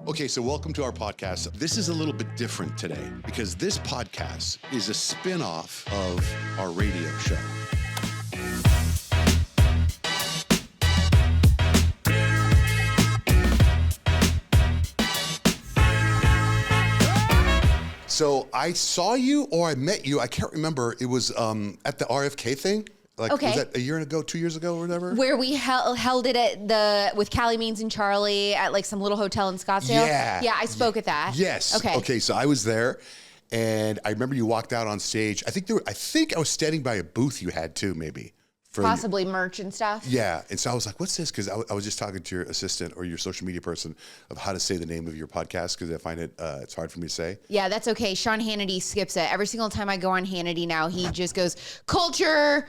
Okay, so welcome to our podcast. This is a little bit different today because this podcast is a spin-off of our radio show. So I saw you or I met you, I can't remember. It was at the RFK thing. Like, okay. Was that a year ago, 2 years ago or whatever? Where we held it at with Callie Means and Charlie at like some little hotel in Scottsdale? Yeah. Yeah, I spoke at that. Yes. Okay, so I was there and I remember you walked out on stage. I think I was standing by a booth you had too, maybe. Possibly merch and stuff. Yeah, and so I was like, what's this? Because I was just talking to your assistant or your social media person of how to say the name of your podcast because I find it's hard for me to say. Yeah, that's okay. Sean Hannity skips it. Every single time I go on Hannity now, he just goes, Culture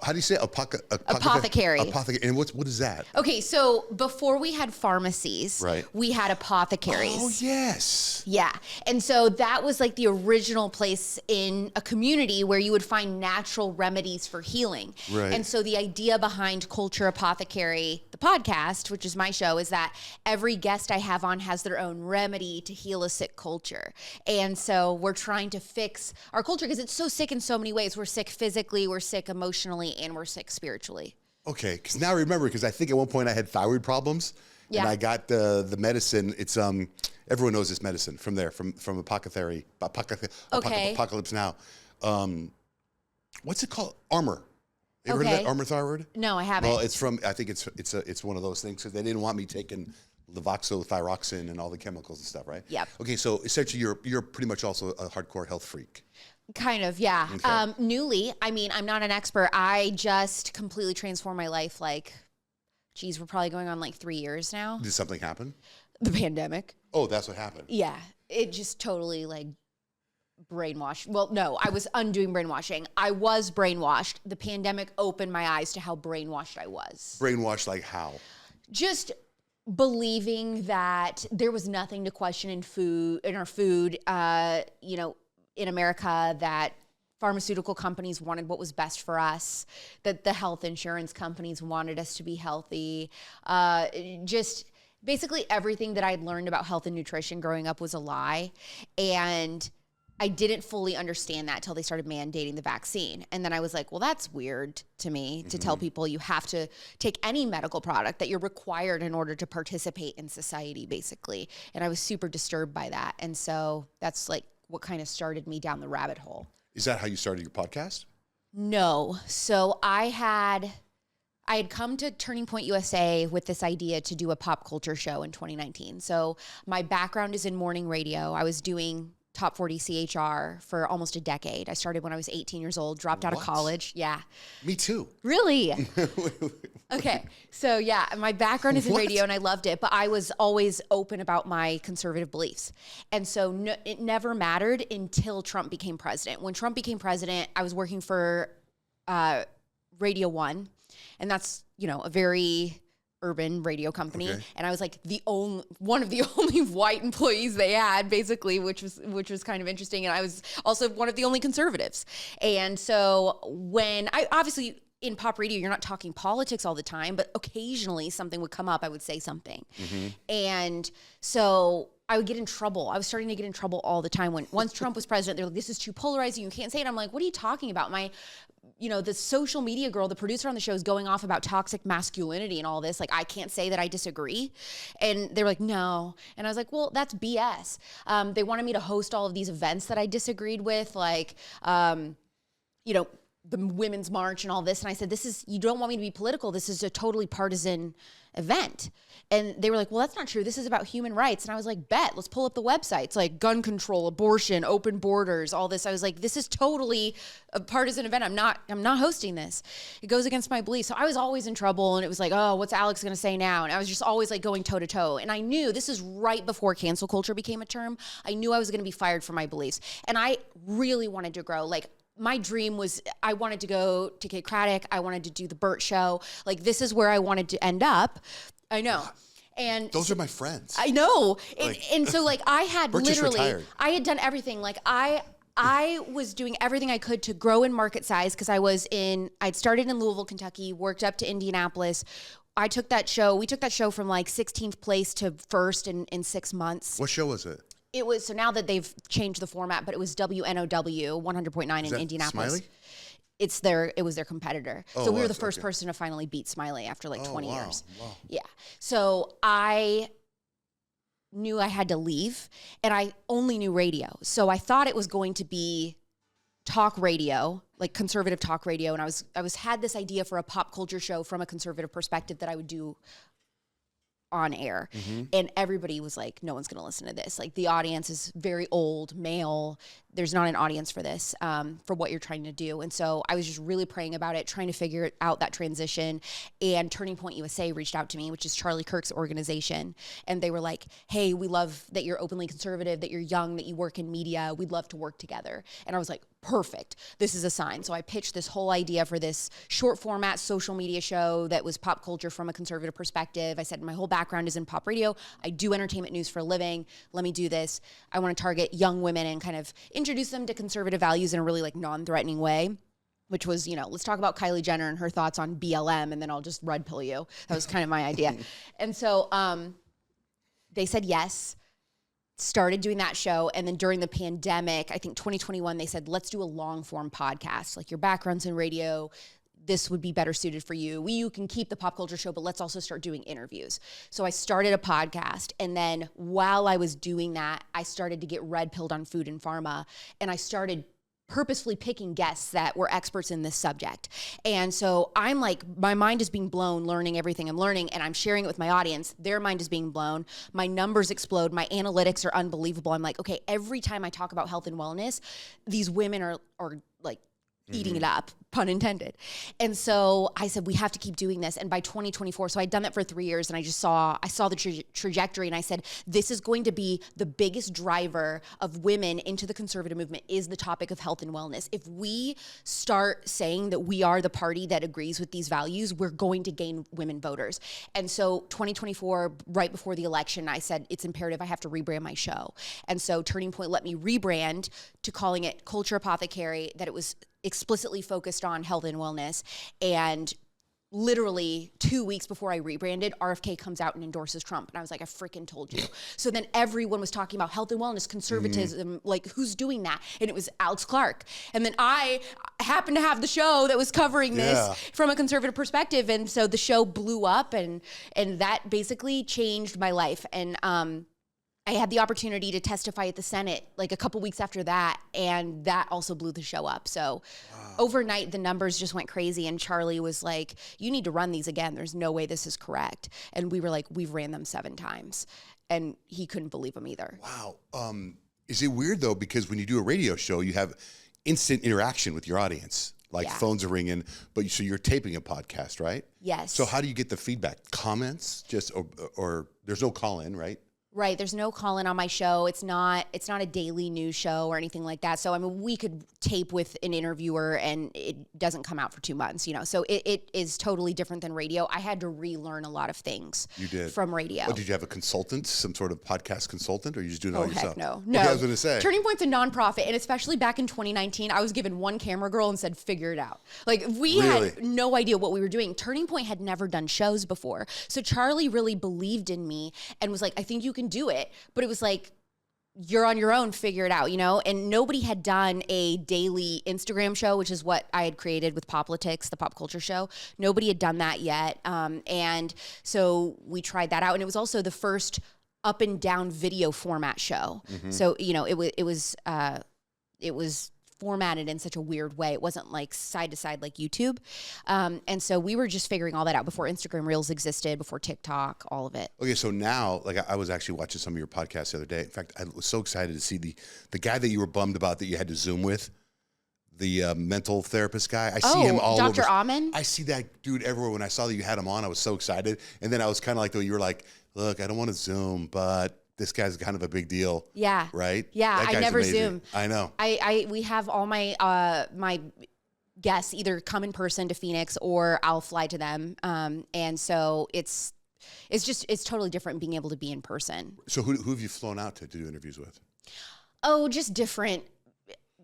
how do you say it? Apothecary. Apothecary. And what is that? Okay, so before we had pharmacies, right, we had apothecaries. Oh, yes. Yeah. And so that was like the original place in a community where you would find natural remedies for healing. Right. And so the idea behind Culture Apothecary, the podcast, which is my show, is that every guest I have on has their own remedy to heal a sick culture. And so we're trying to fix our culture because it's so sick in so many ways. We're sick physically, we're sick emotionally, and we're sick spiritually. Okay, because now I remember, because I think at one point I had thyroid problems, and I got the medicine. It's everyone knows this medicine from Apothecary, Apocalypse Now. What's it called? Armor. You ever heard of that? Armor thyroid? No, I haven't. Well, I think it's one of those things because they didn't want me taking levothyroxine and all the chemicals and stuff, right? Yep. Okay, so essentially you're pretty much also a hardcore health freak. Kind of, yeah. Okay. Newly, I mean, I'm not an expert. I just completely transformed my life. Like, geez, we're probably going on like 3 years now. Did something happen? The pandemic. Oh, that's what happened. Yeah. It just totally like brainwashed. Well, no, I was undoing brainwashing. I was brainwashed. The pandemic opened my eyes to how brainwashed I was. Brainwashed like how? Just believing that there was nothing to question in our food, in America, that pharmaceutical companies wanted what was best for us, that the health insurance companies wanted us to be healthy. Just basically everything that I'd learned about health and nutrition growing up was a lie. And I didn't fully understand that till they started mandating the vaccine. And then I was like, well, that's weird to me to tell people you have to take any medical product, that you're required in order to participate in society, basically. And I was super disturbed by that. And so that's like what kind of started me down the rabbit hole. Is that how you started your podcast? No. So I had come to Turning Point USA with this idea to do a pop culture show in 2019. So my background is in morning radio. I was doing Top 40 CHR for almost a decade. I started when I was 18 years old, dropped out of college. Yeah. Me too. Really? Okay. So yeah, my background is in radio and I loved it, but I was always open about my conservative beliefs. And so it never mattered until Trump became president. When Trump became president, I was working for Radio 1, and that's, a very urban radio company. Okay. And I was like one of the only white employees they had, basically, which was kind of interesting. And I was also one of the only conservatives. And so when obviously in pop radio, you're not talking politics all the time, but occasionally something would come up, I would say something. Mm-hmm. And so I would get in trouble. I was starting to get in trouble all the time. Once Trump was president, they're like, this is too polarizing, you can't say it. I'm like, what are you talking about? The social media girl, the producer on the show, is going off about toxic masculinity and all this. Like, I can't say that I disagree. And they were like, no. And I was like, well, that's BS. They wanted me to host all of these events that I disagreed with, like, the Women's March and all this. And I said, you don't want me to be political. This is a totally partisan event. And they were like, well, that's not true. This is about human rights. And I was like, bet, let's pull up the websites, like gun control, abortion, open borders, all this. I was like, this is totally a partisan event. I'm not hosting this. It goes against my beliefs. So I was always in trouble. And it was like, oh, what's Alex going to say now? And I was just always like going toe to toe. And I knew this is right before cancel culture became a term. I knew I was going to be fired for my beliefs. And I really wanted to grow. Like, my dream was, I wanted to go to Kate Craddock. I wanted to do the Burt Show. Like, this is where I wanted to end up. I know. And those are my friends. I know. And so like I had Burt literally, I had done everything. Like I was doing everything I could to grow in market size because I'd started in Louisville, Kentucky, worked up to Indianapolis, I took that show. We took that show from like 16th place to first in 6 months. What show was it? It was, so now that they've changed the format, but it was WNOW 100.9 in Indianapolis. Smiley? It was their competitor. So we were the first person to finally beat Smiley after like 20 years. Wow. Yeah. So I knew I had to leave, and I only knew radio. So I thought it was going to be talk radio, like conservative talk radio. And I had this idea for a pop culture show from a conservative perspective that I would do on air. And everybody was like, no one's going to listen to this. Like, the audience is very old, male. There's not an audience for this, for what you're trying to do. And so I was just really praying about it, trying to figure out that transition. And Turning Point USA reached out to me, which is Charlie Kirk's organization. And they were like, hey, we love that you're openly conservative, that you're young, that you work in media. We'd love to work together. And I was like, perfect. This is a sign. So I pitched this whole idea for this short format social media show that was pop culture from a conservative perspective. I said, my whole background is in pop radio. I do entertainment news for a living. Let me do this. I want to target young women and kind of introduce them to conservative values in a really like non-threatening way, which was, let's talk about Kylie Jenner and her thoughts on BLM, and then I'll just red pill you. That was kind of my idea. And so they said yes. Started doing that show. And then during the pandemic, I think 2021, they said, let's do a long form podcast. Like, your background's in radio, this would be better suited for you. You can keep the pop culture show, but let's also start doing interviews. So I started a podcast. And then while I was doing that, I started to get red pilled on food and pharma. And I started purposefully picking guests that were experts in this subject. And so I'm like, my mind is being blown learning everything I'm learning, and I'm sharing it with my audience. Their mind is being blown. My numbers explode. My analytics are unbelievable. I'm like, okay, every time I talk about health and wellness, these women are like eating it up, pun intended. And so I said, we have to keep doing this. And by 2024, so I'd done that for 3 years, and I saw the trajectory, and I said, this is going to be the biggest driver of women into the conservative movement, is the topic of health and wellness. If we start saying that we are the party that agrees with these values, we're going to gain women voters. And so 2024, right before the election, I said, it's imperative I have to rebrand my show. And so Turning Point let me rebrand to calling it Culture Apothecary, that it was explicitly focused on health and wellness. And literally 2 weeks before I rebranded, RFK comes out and endorses Trump. And I was like, I freaking told you. So then everyone was talking about health and wellness, conservatism, like, who's doing that? And it was Alex Clark. And then I happened to have the show that was covering this from a conservative perspective. And so the show blew up, and that basically changed my life. And I had the opportunity to testify at the Senate like a couple weeks after that, and that also blew the show up. So overnight, the numbers just went crazy, and Charlie was like, you need to run these again. There's no way this is correct. And we were like, we've ran them 7 times. And he couldn't believe them either. Wow. Is it weird, though, because when you do a radio show, you have instant interaction with your audience? Like, phones are ringing, but so you're taping a podcast, right? Yes. So how do you get the feedback? Comments? Or there's no call-in, right? Right. There's no call-in on my show. It's not a daily news show or anything like that. So, I mean, we could tape with an interviewer and it doesn't come out for 2 months, So it is totally different than radio. I had to relearn a lot of things. You did. From radio. Did you have a consultant, some sort of podcast consultant, or you just doing it all yourself? Heck no. No. Okay, I was going to say. Turning Point's a nonprofit, and especially back in 2019, I was given one camera girl and said, figure it out. Like, we had no idea what we were doing. Turning Point had never done shows before. So Charlie really believed in me and was like, I think you can do it. But it was like, you're on your own, figure it out, And nobody had done a daily Instagram show, which is what I had created with Poplitics, the pop culture show. Nobody had done that yet. And so we tried that out. And it was also the first up and down video format show. So, it was formatted in such a weird way. It wasn't like side to side like YouTube. And so we were just figuring all that out before Instagram Reels existed, before TikTok, all of it. Okay, so now, like, I was actually watching some of your podcasts the other day. In fact, I was so excited to see the guy that you were bummed about that you had to Zoom with, the mental therapist guy. I see him all Dr. over. Amen? I see that dude everywhere. When I saw that you had him on, I was so excited. And then I was kind of like, though, you were like, look, I don't want to Zoom, but this guy's kind of a big deal. Yeah. Right? Yeah, I never amazing. Zoom. I know. We have all my my guests either come in person to Phoenix or I'll fly to them. And so it's totally different being able to be in person. So who have you flown out to do interviews with? Oh, just different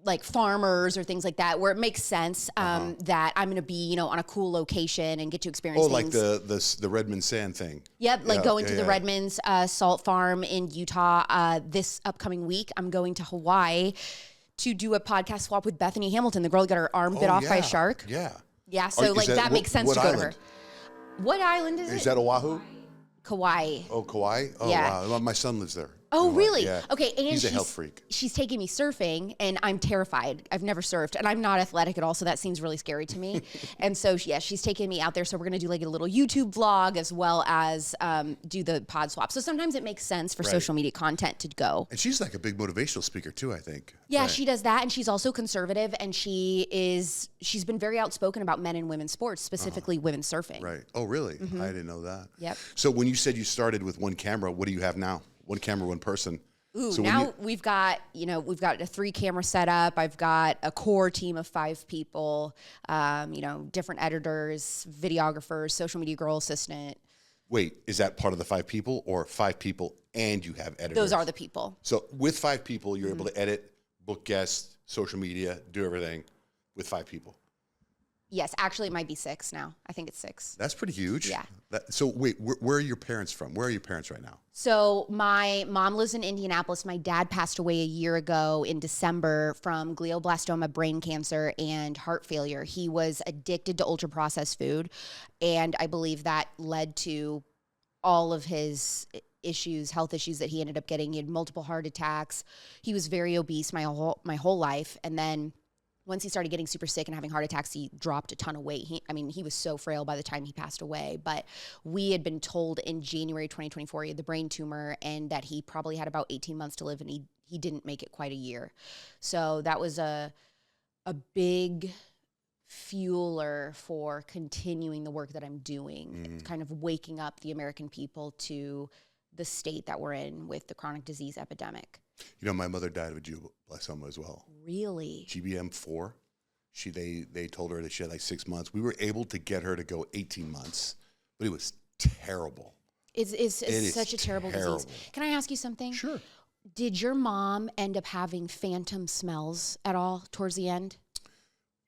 like farmers or things like that, where it makes sense that I'm going to be, on a cool location and get to experience things. Like the Redmond sand thing. Yep, like going to the Redmonds salt farm in Utah. This upcoming week, I'm going to Hawaii to do a podcast swap with Bethany Hamilton, the girl who got her arm bit off by a shark. Yeah. Yeah, so that makes sense to go to her. What island is it? Is that Oahu? Kauai. Oh, Kauai? Oh, yeah. Wow. My son lives there. Oh, really? Yeah. Okay, and he's a health freak. She's taking me surfing, and I'm terrified. I've never surfed, and I'm not athletic at all, so that seems really scary to me. And so, she's taking me out there. So we're going to do like a little YouTube vlog as well as do the pod swap. So sometimes it makes sense for social media content to go. And she's like a big motivational speaker too, I think. Yeah, she does that, and she's also conservative, and she's been very outspoken about men and women's sports, specifically women's surfing. Right. Oh, really? I didn't know that. Yep. So when you said you started with one camera, what do you have now? One camera, one person. Ooh, so now we've got a 3-camera setup. I've got a core team of 5 people, different editors, videographers, social media girl assistant. Wait, is that part of the 5 people or 5 people and you have editors? Those are the people. So with 5 people, you're able to edit, book guests, social media, do everything with 5 people. Yes, actually it might be 6 now. I think it's 6. That's pretty huge. Yeah. So wait, where are your parents from? Where are your parents right now? So my mom lives in Indianapolis. My dad passed away a year ago in December from glioblastoma, brain cancer, and heart failure. He was addicted to ultra-processed food, and I believe that led to all of his health issues that he ended up getting. He had multiple heart attacks. He was very obese my whole life, and then once he started getting super sick and having heart attacks, he dropped a ton of weight. He was so frail by the time he passed away. But we had been told in January 2024 he had the brain tumor and that he probably had about 18 months to live, and he didn't make it quite a year. So that was a big fueler for continuing the work that I'm doing, kind of waking up the American people to the state that we're in with the chronic disease epidemic. My mother died of glioblastoma as well. Really? GBM4. They told her that she had like 6 months. We were able to get her to go 18 months, but it was terrible. It's such a terrible disease. Can I ask you something? Sure. Did your mom end up having phantom smells at all towards the end?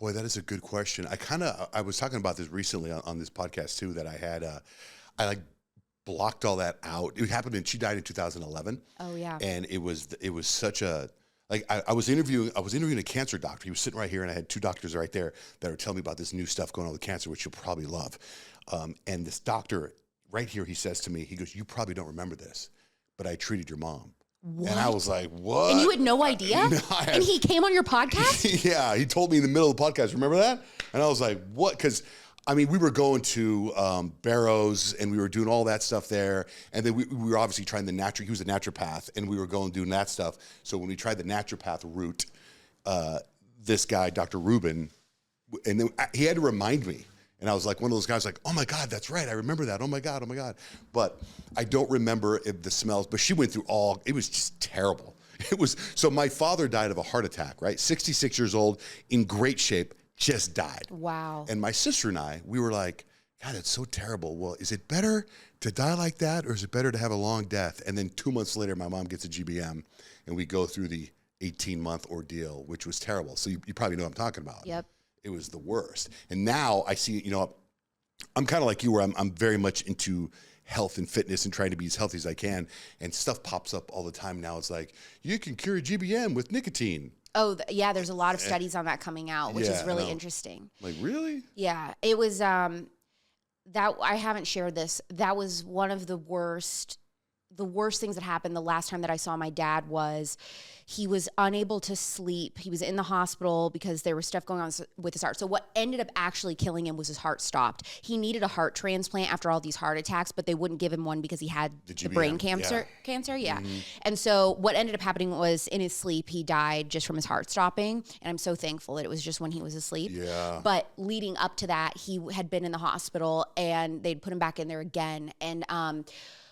Boy, that is a good question. I was talking about this recently on this podcast too, that I had, I blocked all that out. It happened she died in 2011. Oh yeah. And it was such a, I was interviewing a cancer doctor. He was sitting right here, and I had 2 doctors right there that were telling me about this new stuff going on with cancer, which you'll probably love. And this doctor right here, he says to me, he goes, "You probably don't remember this, but I treated your mom." What? And I was like, what? And you had no idea? No, and he came on your podcast? Yeah, he told me in the middle of the podcast. Remember that? And I was like, what? Because, we were going to Barrows, and we were doing all that stuff there. And then we were obviously trying he was a naturopath, and we were doing that stuff. So when we tried the naturopath route, this guy, Dr. Rubin, and then he had to remind me. And I was like one of those guys like, oh my God, that's right. I remember that. Oh my God. But I don't remember the smells, but she went through it was just terrible. So my father died of a heart attack, right? 66 years old, in great shape, just died. Wow. And my sister and I, we were like, God, it's so terrible. Well, is it better to die like that, or is it better to have a long death? And then 2 months later, my mom gets a GBM, and we go through the 18-month ordeal, which was terrible. So you probably know what I'm talking about. Yep. It was the worst. And now I see, I'm kind of like you, where I'm very much into health and fitness and trying to be as healthy as I can. And stuff pops up all the time now. It's like, you can cure GBM with nicotine. Oh, yeah. There's a lot of studies on that coming out, which is really interesting. Like, really? Yeah. It was, that I haven't shared this. That was one of the worst things that happened the last time that I saw my dad was he was unable to sleep. He was in the hospital because there was stuff going on with his heart. So what ended up actually killing him was his heart stopped. He needed a heart transplant after all these heart attacks, but they wouldn't give him one because he had the brain cancer. Yeah. Mm-hmm. And so what ended up happening was in his sleep, he died just from his heart stopping. And I'm so thankful that it was just when he was asleep. Yeah. But leading up to that, he had been in the hospital and they'd put him back in there again. And,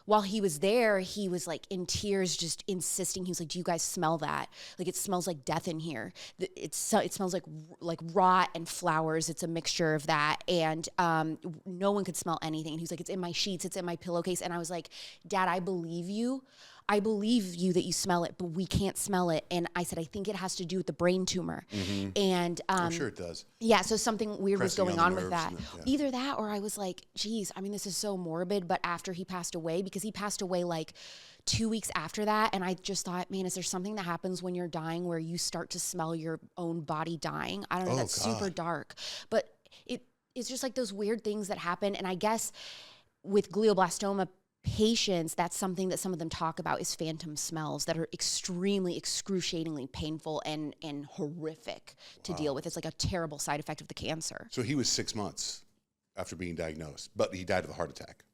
while he was there, he was like in tears, just insisting. He was like, "Do you guys smell that? Like, it smells like death in here. It smells like rot and flowers. It's a mixture of that." And no one could smell anything. And he was like, "It's in my sheets. It's in my pillowcase." And I was like, "Dad, I believe you. I believe you that you smell it, but we can't smell it. And I said, I think it has to do with the brain tumor. And I'm sure it does. yeah, so something weird Pressing was going on on the with nerves that. and the- Either that, or I was like, geez, I mean, this is so morbid. But after he passed away, because he passed away like 2 weeks after that, and I just thought, man, is there something that happens when you're dying where you start to smell your own body dying? I don't know, that's super dark. But it's just like those weird things that happen. And I guess with glioblastoma patients, that's something that some of them talk about is phantom smells that are extremely excruciatingly painful and horrific to deal with. It's like a terrible side effect of the cancer. So he was 6 months after being diagnosed, but he died of a heart attack.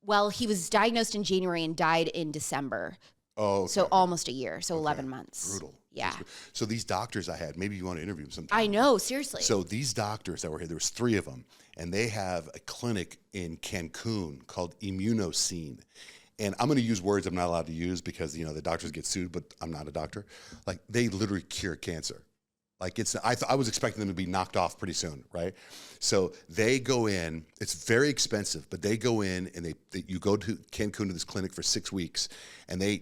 Well, he was diagnosed in January and died in December. Oh, okay. So almost a year, so 11 months. Brutal. Yeah. So these doctors I had, maybe you want to interview them sometime. I know, seriously. So these doctors that were here, there was 3 of them, and they have a clinic in Cancun called Immunoscene. And I'm going to use words I'm not allowed to use because, the doctors get sued, but I'm not a doctor. Like, they literally cure cancer. Like, I was expecting them to be knocked off pretty soon, right? So they go in, it's very expensive, but they go in and you go to Cancun to this clinic for 6 weeks, and they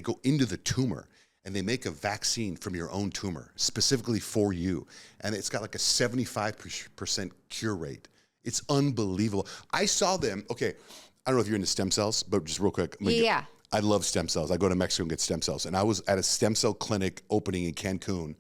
go into the tumor, and they make a vaccine from your own tumor specifically for you. And it's got like a 75% cure rate. It's unbelievable. I saw them, okay, I don't know if you're into stem cells, but just real quick. Yeah. I love stem cells. I go to Mexico and get stem cells. And I was at a stem cell clinic opening in Cancun,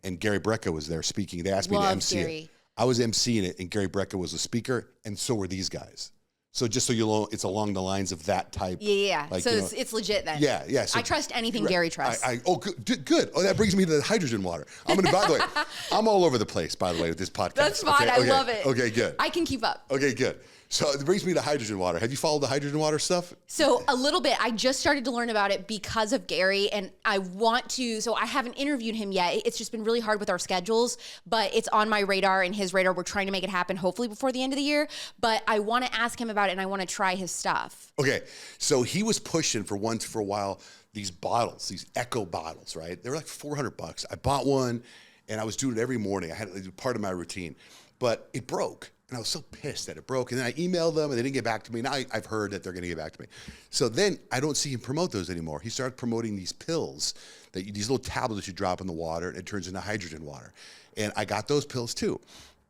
and Gary Brecka was there speaking. They asked me to MC it. I was MCing it, and Gary Brecka was a speaker, and so were these guys. So just so you know, it's along the lines of that type. Yeah. Like, so it's legit then. Yeah. So I trust anything Gary trusts. Good. Oh, that brings me to the hydrogen water. By the way, I'm all over the place, by the way, with this podcast. That's fine. I love it. Okay, good. I can keep up. Okay, good. So it brings me to hydrogen water. Have you followed the hydrogen water stuff? So a little bit. I just started to learn about it because of Gary, and I want to. So I haven't interviewed him yet. It's just been really hard with our schedules, but it's on my radar and his radar. We're trying to make it happen, hopefully before the end of the year. But I want to ask him about it, and I want to try his stuff. Okay. So he was pushing for a while these bottles, these Echo bottles, right? They were like $400. I bought one, and I was doing it every morning. I had it was part of my routine, but it broke. And I was so pissed that it broke. And then I emailed them, and they didn't get back to me. Now I've heard that they're going to get back to me. So then I don't see him promote those anymore. He started promoting these pills, these little tablets you drop in the water, and it turns into hydrogen water. And I got those pills too.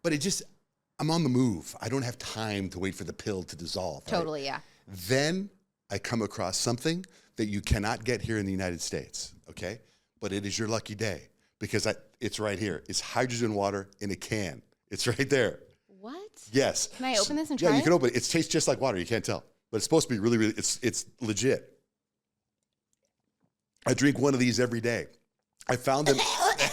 But I'm on the move. I don't have time to wait for the pill to dissolve. Right? Totally, yeah. Then I come across something that you cannot get here in the United States, okay? But it is your lucky day because it's right here. It's hydrogen water in a can. It's right there. What? Yes. Can I open this and try Yeah, you it? can open it. It tastes just like water. You can't tell. But it's supposed to be really, really, it's legit. I drink one of these every day. I found them.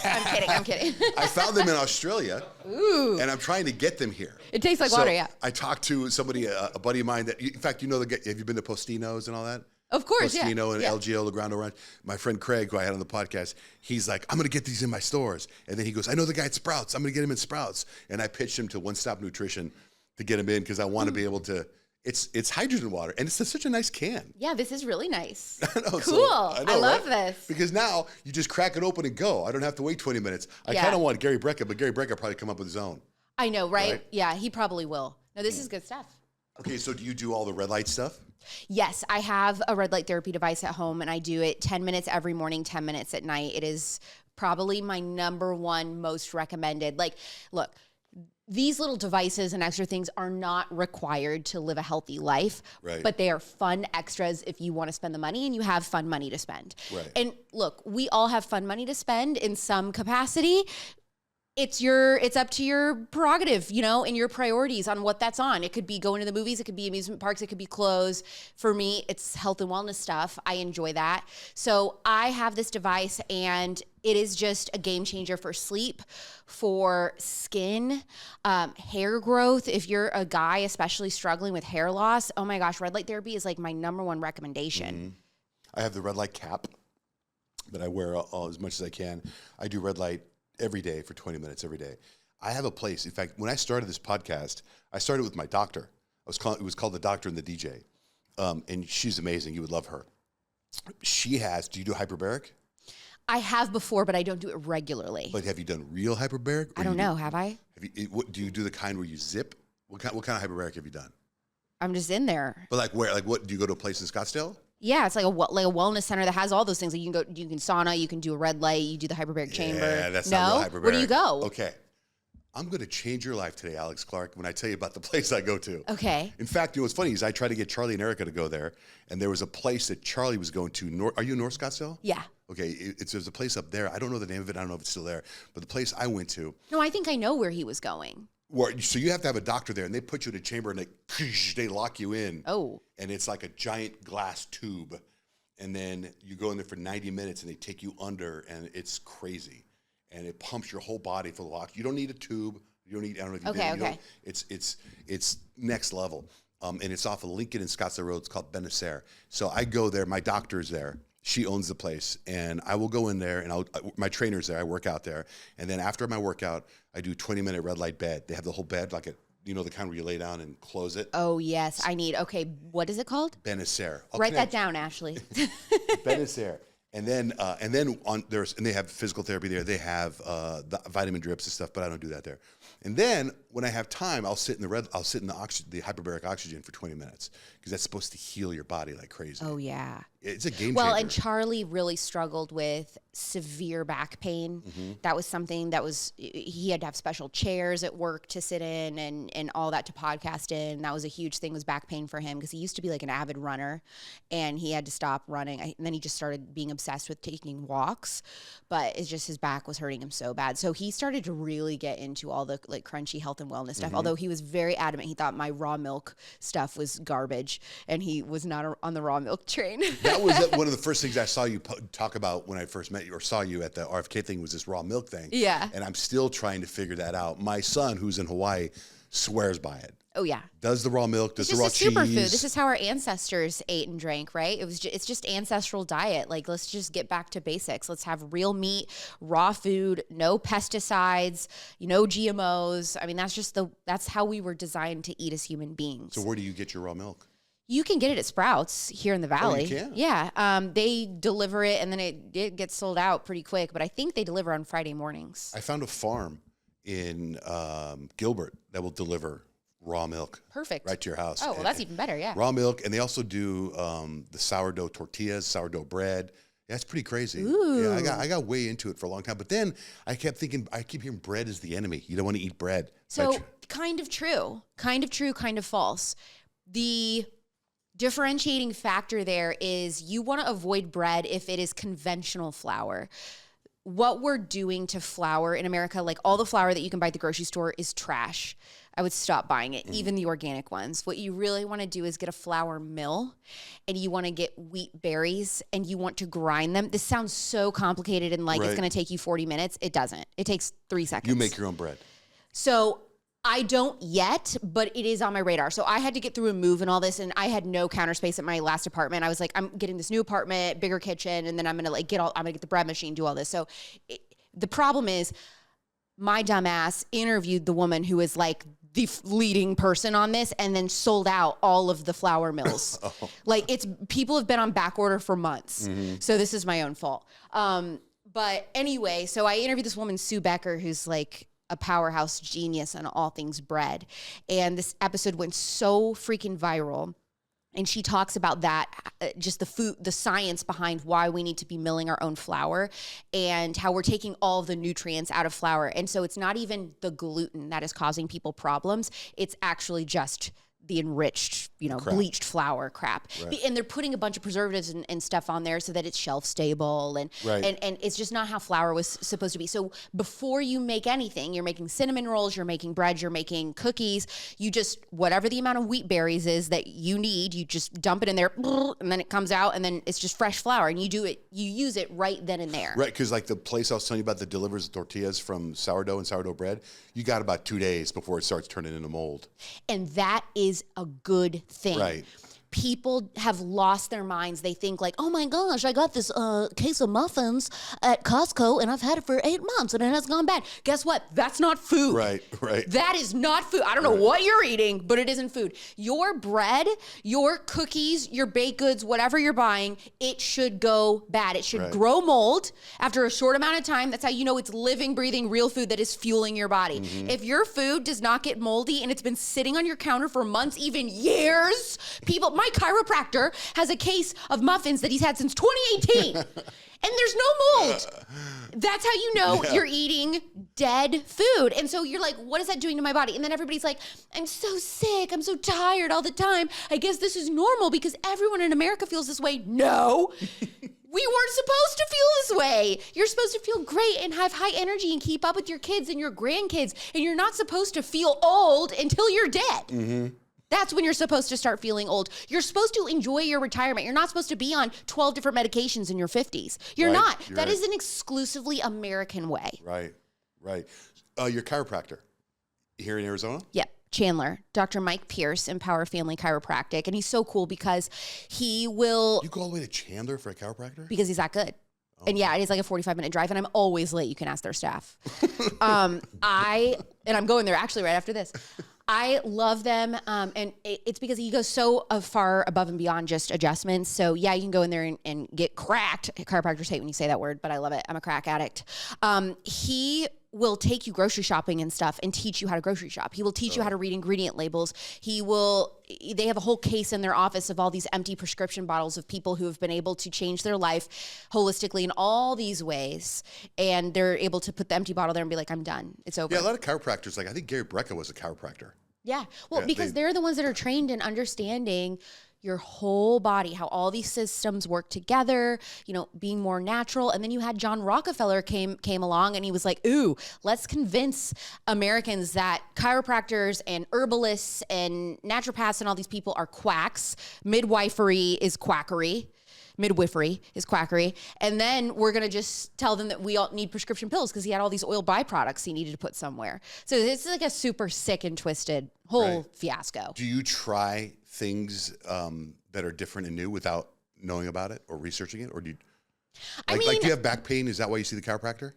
I'm kidding. I found them in Australia. Ooh. And I'm trying to get them here. It tastes like water, yeah. I talked to somebody, a buddy of mine in fact, have you been to Postino's and all that? Of course, yeah. Postino and yeah. LGO, Legrand Orange. My friend Craig, who I had on the podcast, he's like, I'm going to get these in my stores. And then he goes, I know the guy at Sprouts. I'm going to get him in Sprouts. And I pitched him to One Stop Nutrition to get him in because I want to be able to. It's hydrogen water, and it's such a nice can. Yeah, this is really nice. I know, cool. I love right? this. Because now you just crack it open and go. I don't have to wait 20 minutes. I kind of want Gary Brecka, but Gary Brecka will probably come up with his own. I know, right? Yeah, he probably will. No, this is good stuff. Okay, so do you do all the red light stuff? Yes, I have a red light therapy device at home, and I do it 10 minutes every morning, 10 minutes at night. It is probably my number one most recommended. Like, look, these little devices and extra things are not required to live a healthy life, but they are fun extras if you want to spend the money and you have fun money to spend. Right. And look, we all have fun money to spend in some capacity. It's up to your prerogative, and your priorities on what that's on. It could be going to the movies, it could be amusement parks, it could be clothes. For me, it's health and wellness stuff. I enjoy that. So I have this device, and it is just a game changer for sleep, for skin, hair growth. If you're a guy, especially struggling with hair loss, oh my gosh, red light therapy is like my number one recommendation. Mm-hmm. I have the red light cap that I wear as much as I can. I do red light every day for 20 minutes every day. I have a place. In fact, when I started this podcast, I started with my doctor. It was called The Doctor and the DJ. And she's amazing. You would love her. Do you do hyperbaric? I have before, but I don't do it regularly. But have you done real hyperbaric? I don't know. Have I? Do you do the kind where you zip? What kind of hyperbaric have you done? I'm just in there. But like where? Like what? Do you go to a place in Scottsdale? Yeah, it's like a wellness center that has all those things. Like you can sauna, you can do a red light, you do the hyperbaric chamber. Yeah, that's not real hyperbaric. Where do you go? Okay. I'm going to change your life today, Alex Clark, when I tell you about the place I go to. Okay. In fact, what's funny is I tried to get Charlie and Erica to go there, and there was a place that Charlie was going to. Are you in North Scottsdale? Yeah. Okay, there's a place up there. I don't know the name of it. I don't know if it's still there. But the place I went to. No, I think I know where he was going. So you have to have a doctor there, and they put you in a chamber, and they lock you in. Oh. And it's like a giant glass tube. And then you go in there for 90 minutes, and they take you under, and it's crazy. And it pumps your whole body full of oxygen. You don't need a tube. You don't need, I don't know if you did. Okay. It's next level. And it's off of Lincoln and Scottsdale Road. It's called Ben Es. So I go there. My doctor's there. She owns the place. And I will go in there, and my trainer's there. I work out there. And then after my workout, I do 20-minute red light bed. They have the whole bed, like the kind where you lay down and close it. Oh, yes. Okay, what is it called? Ben Es. Write that down, Ashley. Ben Es. And then they have physical therapy there. They have the vitamin drips and stuff, but I don't do that there. And then when I have time, I'll sit in the hyperbaric oxygen for 20 minutes because that's supposed to heal your body like crazy. Oh yeah. It's a game changer. Well, and Charlie really struggled with severe back pain. Mm-hmm. That was something he had to have special chairs at work to sit in and all that to podcast in. That was a huge thing, was back pain for him because he used to be like an avid runner and he had to stop running. And then he just started being obsessed with taking walks, but it's just his back was hurting him so bad. So he started to really get into all the like crunchy health and wellness stuff. Mm-hmm. Although he was very adamant. He thought my raw milk stuff was garbage and he was not on the raw milk train. That was one of the first things I saw you talk about when I first met you or saw you at the RFK thing was this raw milk thing. Yeah. And I'm still trying to figure that out. My son, who's in Hawaii, swears by it. Oh, yeah. Does the raw milk, does the raw cheese. It's just a superfood. This is how our ancestors ate and drank, right? It's just ancestral diet. Like, let's just get back to basics. Let's have real meat, raw food, no pesticides, no GMOs. I mean, that's how we were designed to eat as human beings. So where do you get your raw milk? You can get it at Sprouts here in the Valley. Oh, you can? Yeah. They deliver it, and then it gets sold out pretty quick. But I think they deliver on Friday mornings. I found a farm in Gilbert that will deliver raw milk. Perfect. Right to your house. Oh, well, that's even better, yeah. Raw milk, and they also do the sourdough tortillas, sourdough bread. Yeah, it's pretty crazy. Ooh. Yeah, I got way into it for a long time. But then I kept thinking, I keep hearing bread is the enemy. You don't want to eat bread. So kind of true, kind of false. The differentiating factor there is you want to avoid bread if it is conventional flour. What we're doing to flour in America, like all the flour that you can buy at the grocery store is trash. I would stop buying it, even the organic ones. What you really want to do is get a flour mill and you want to get wheat berries and you want to grind them. This sounds so complicated and like it's going to take you 40 minutes. It doesn't. It takes 3 seconds. You make your own bread. So I don't yet, but it is on my radar. So I had to get through a move and all this, and I had no counter space at my last apartment. I was like, I'm getting this new apartment, bigger kitchen, and then I'm gonna get the bread machine, do all this. So the problem is, my dumbass interviewed the woman who is like the leading person on this, and then sold out all of the flour mills. Like people have been on back order for months. Mm-hmm. So this is my own fault. But anyway, so I interviewed this woman, Sue Becker, who's like a powerhouse genius on all things bread. And this episode went so freaking viral. And she talks about that, just the science behind why we need to be milling our own flour and how we're taking all of the nutrients out of flour. And so it's not even the gluten that is causing people problems. It's actually just the enriched, bleached flour crap. Right. And they're putting a bunch of preservatives and stuff on there so that it's shelf stable. And it's just not how flour was supposed to be. So before you make anything, you're making cinnamon rolls, you're making bread, you're making cookies, you just, whatever the amount of wheat berries is that you need, you just dump it in there and then it comes out and then it's just fresh flour and you use it right then and there. Right, because like the place I was telling you about that delivers tortillas from sourdough and sourdough bread, you got about 2 days before it starts turning into mold. And that is a good thing. Right. People have lost their minds. They think like, oh my gosh, I got this case of muffins at Costco and I've had it for 8 months and it has gone bad. Guess what? That's not food. Right. That is not food. I don't know what you're eating, but it isn't food. Your bread, your cookies, your baked goods, whatever you're buying, it should go bad. It should grow mold after a short amount of time. That's how you know it's living, breathing, real food that is fueling your body. Mm-hmm. If your food does not get moldy and it's been sitting on your counter for months, even years, my My chiropractor has a case of muffins that he's had since 2018. And there's no mold. That's how you know you're eating dead food. And so you're like, what is that doing to my body? And then everybody's like, I'm so sick. I'm so tired all the time. I guess this is normal because everyone in America feels this way. No. We weren't supposed to feel this way. You're supposed to feel great and have high energy and keep up with your kids and your grandkids. And you're not supposed to feel old until you're dead. Mm-hmm. That's when you're supposed to start feeling old. You're supposed to enjoy your retirement. You're not supposed to be on 12 different medications in your 50s. You're not. That is an exclusively American way. Right. Your chiropractor here in Arizona? Yep. Chandler, Dr. Mike Pierce, Empower Family Chiropractic. And he's so cool because he will... You go all the way to Chandler for a chiropractor? Because he's that good. Oh. And yeah, it is like a 45-minute drive, and I'm always late. You can ask their staff. And I'm going there actually right after this. I love them, and it's because he goes so far above and beyond just adjustments. So yeah, you can go in there and get cracked. Chiropractors hate when you say that word, but I love it. I'm a crack addict. He will take you grocery shopping and stuff and teach you how to grocery shop. He will teach you how to read ingredient labels. They have a whole case in their office of all these empty prescription bottles of people who have been able to change their life holistically in all these ways. And they're able to put the empty bottle there and be like, I'm done. It's over. Yeah, a lot of chiropractors, like I think Gary Brecka was a chiropractor. Yeah. Well, because they're the ones that are trained in understanding your whole body, how all these systems work together, being more natural. And then you had John Rockefeller came along and he was like, ooh, let's convince Americans that chiropractors and herbalists and naturopaths and all these people are quacks. Midwifery is quackery. And then we're going to just tell them that we all need prescription pills because he had all these oil byproducts he needed to put somewhere. So it's like a super sick and twisted whole fiasco. Do you try things that are different and new without knowing about it or researching it? Or do you, do you have back pain? Is that why you see the chiropractor?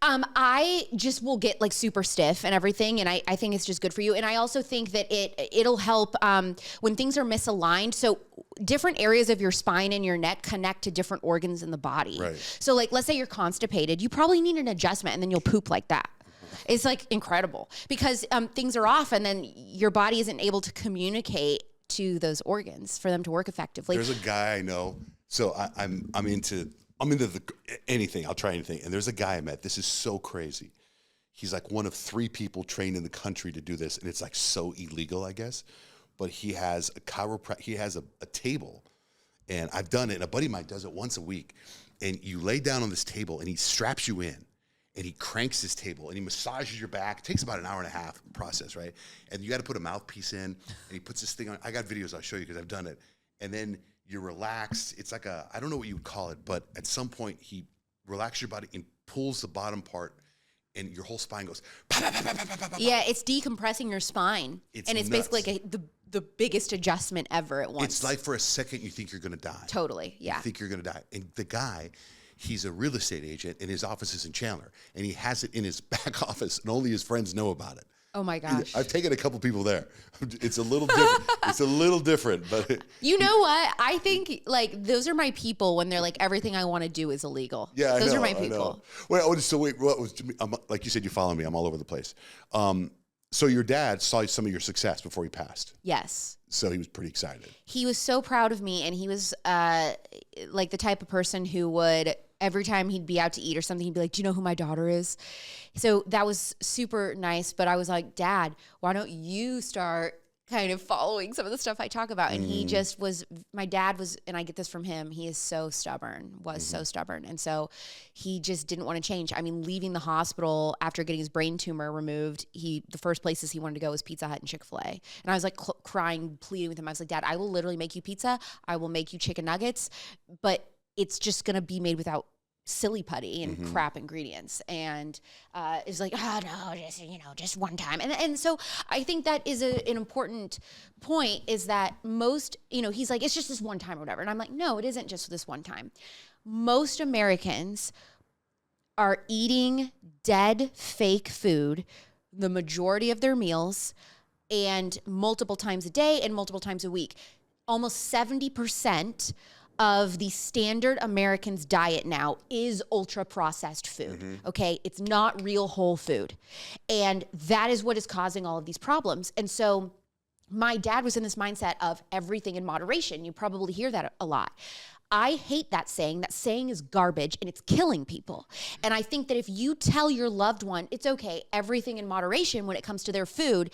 I just will get like super stiff and everything. And I think it's just good for you. And I also think that it'll help when things are misaligned. So different areas of your spine and your neck connect to different organs in the body. Right. So like, let's say you're constipated, you probably need an adjustment and then you'll poop like that. It's like incredible because things are off and then your body isn't able to communicate to those organs for them to work effectively. There's a guy I know. So I'm into anything. I'll try anything. And there's a guy I met. This is so crazy. He's like one of 3 people trained in the country to do this. And it's like so illegal, I guess. But he has a table. And I've done it. And a buddy of mine does it once a week. And you lay down on this table and he straps you in. And he cranks this table and he massages your back. It takes about an hour and a half process, right? And you got to put a mouthpiece in. And he puts this thing on. I got videos I'll show you because I've done it. And then you're relaxed. It's like I don't know what you would call it, but at some point he relaxes your body and pulls the bottom part and your whole spine goes. Yeah, it's decompressing your spine. It's nuts. Basically like the biggest adjustment ever at once. It's like for a second you think you're going to die. Totally, yeah. You think you're going to die. And the guy, he's a real estate agent and his office is in Chandler. And he has it in his back office and only his friends know about it. Oh my gosh. I've taken a couple people there. It's a little different. But you know what? I think like those are my people when they're like everything I want to do is illegal. Yeah, those are my people. Wait, what was like you said, you follow me. I'm all over the place. So your dad saw some of your success before he passed. Yes. So he was pretty excited. He was so proud of me, and he was like the type of person who would, every time he'd be out to eat or something, he'd be like, do you know who my daughter is? So that was super nice. But I was like, Dad, why don't you start kind of following some of the stuff I talk about? And he just was, my dad was, and I get this from him, he is so stubborn, so stubborn. And so he just didn't want to change. I mean, leaving the hospital after getting his brain tumor removed, the first places he wanted to go was Pizza Hut and Chick-fil-A. And I was like crying, pleading with him. I was like, Dad, I will literally make you pizza. I will make you chicken nuggets, but it's just going to be made without silly putty and crap ingredients. And it's like, oh no, just one time. And so I think that is an important point, is that most, he's like, it's just this one time or whatever. And I'm like, no, it isn't just this one time. Most Americans are eating dead fake food the majority of their meals, and multiple times a day and multiple times a week. Almost 70% of the standard American's diet now is ultra processed food. Okay. It's not real whole food. And that is what is causing all of these problems. And so my dad was in this mindset of everything in moderation. You probably hear that a lot. I hate that saying. That saying is garbage and it's killing people. And I think that if you tell your loved one, it's okay, everything in moderation when it comes to their food,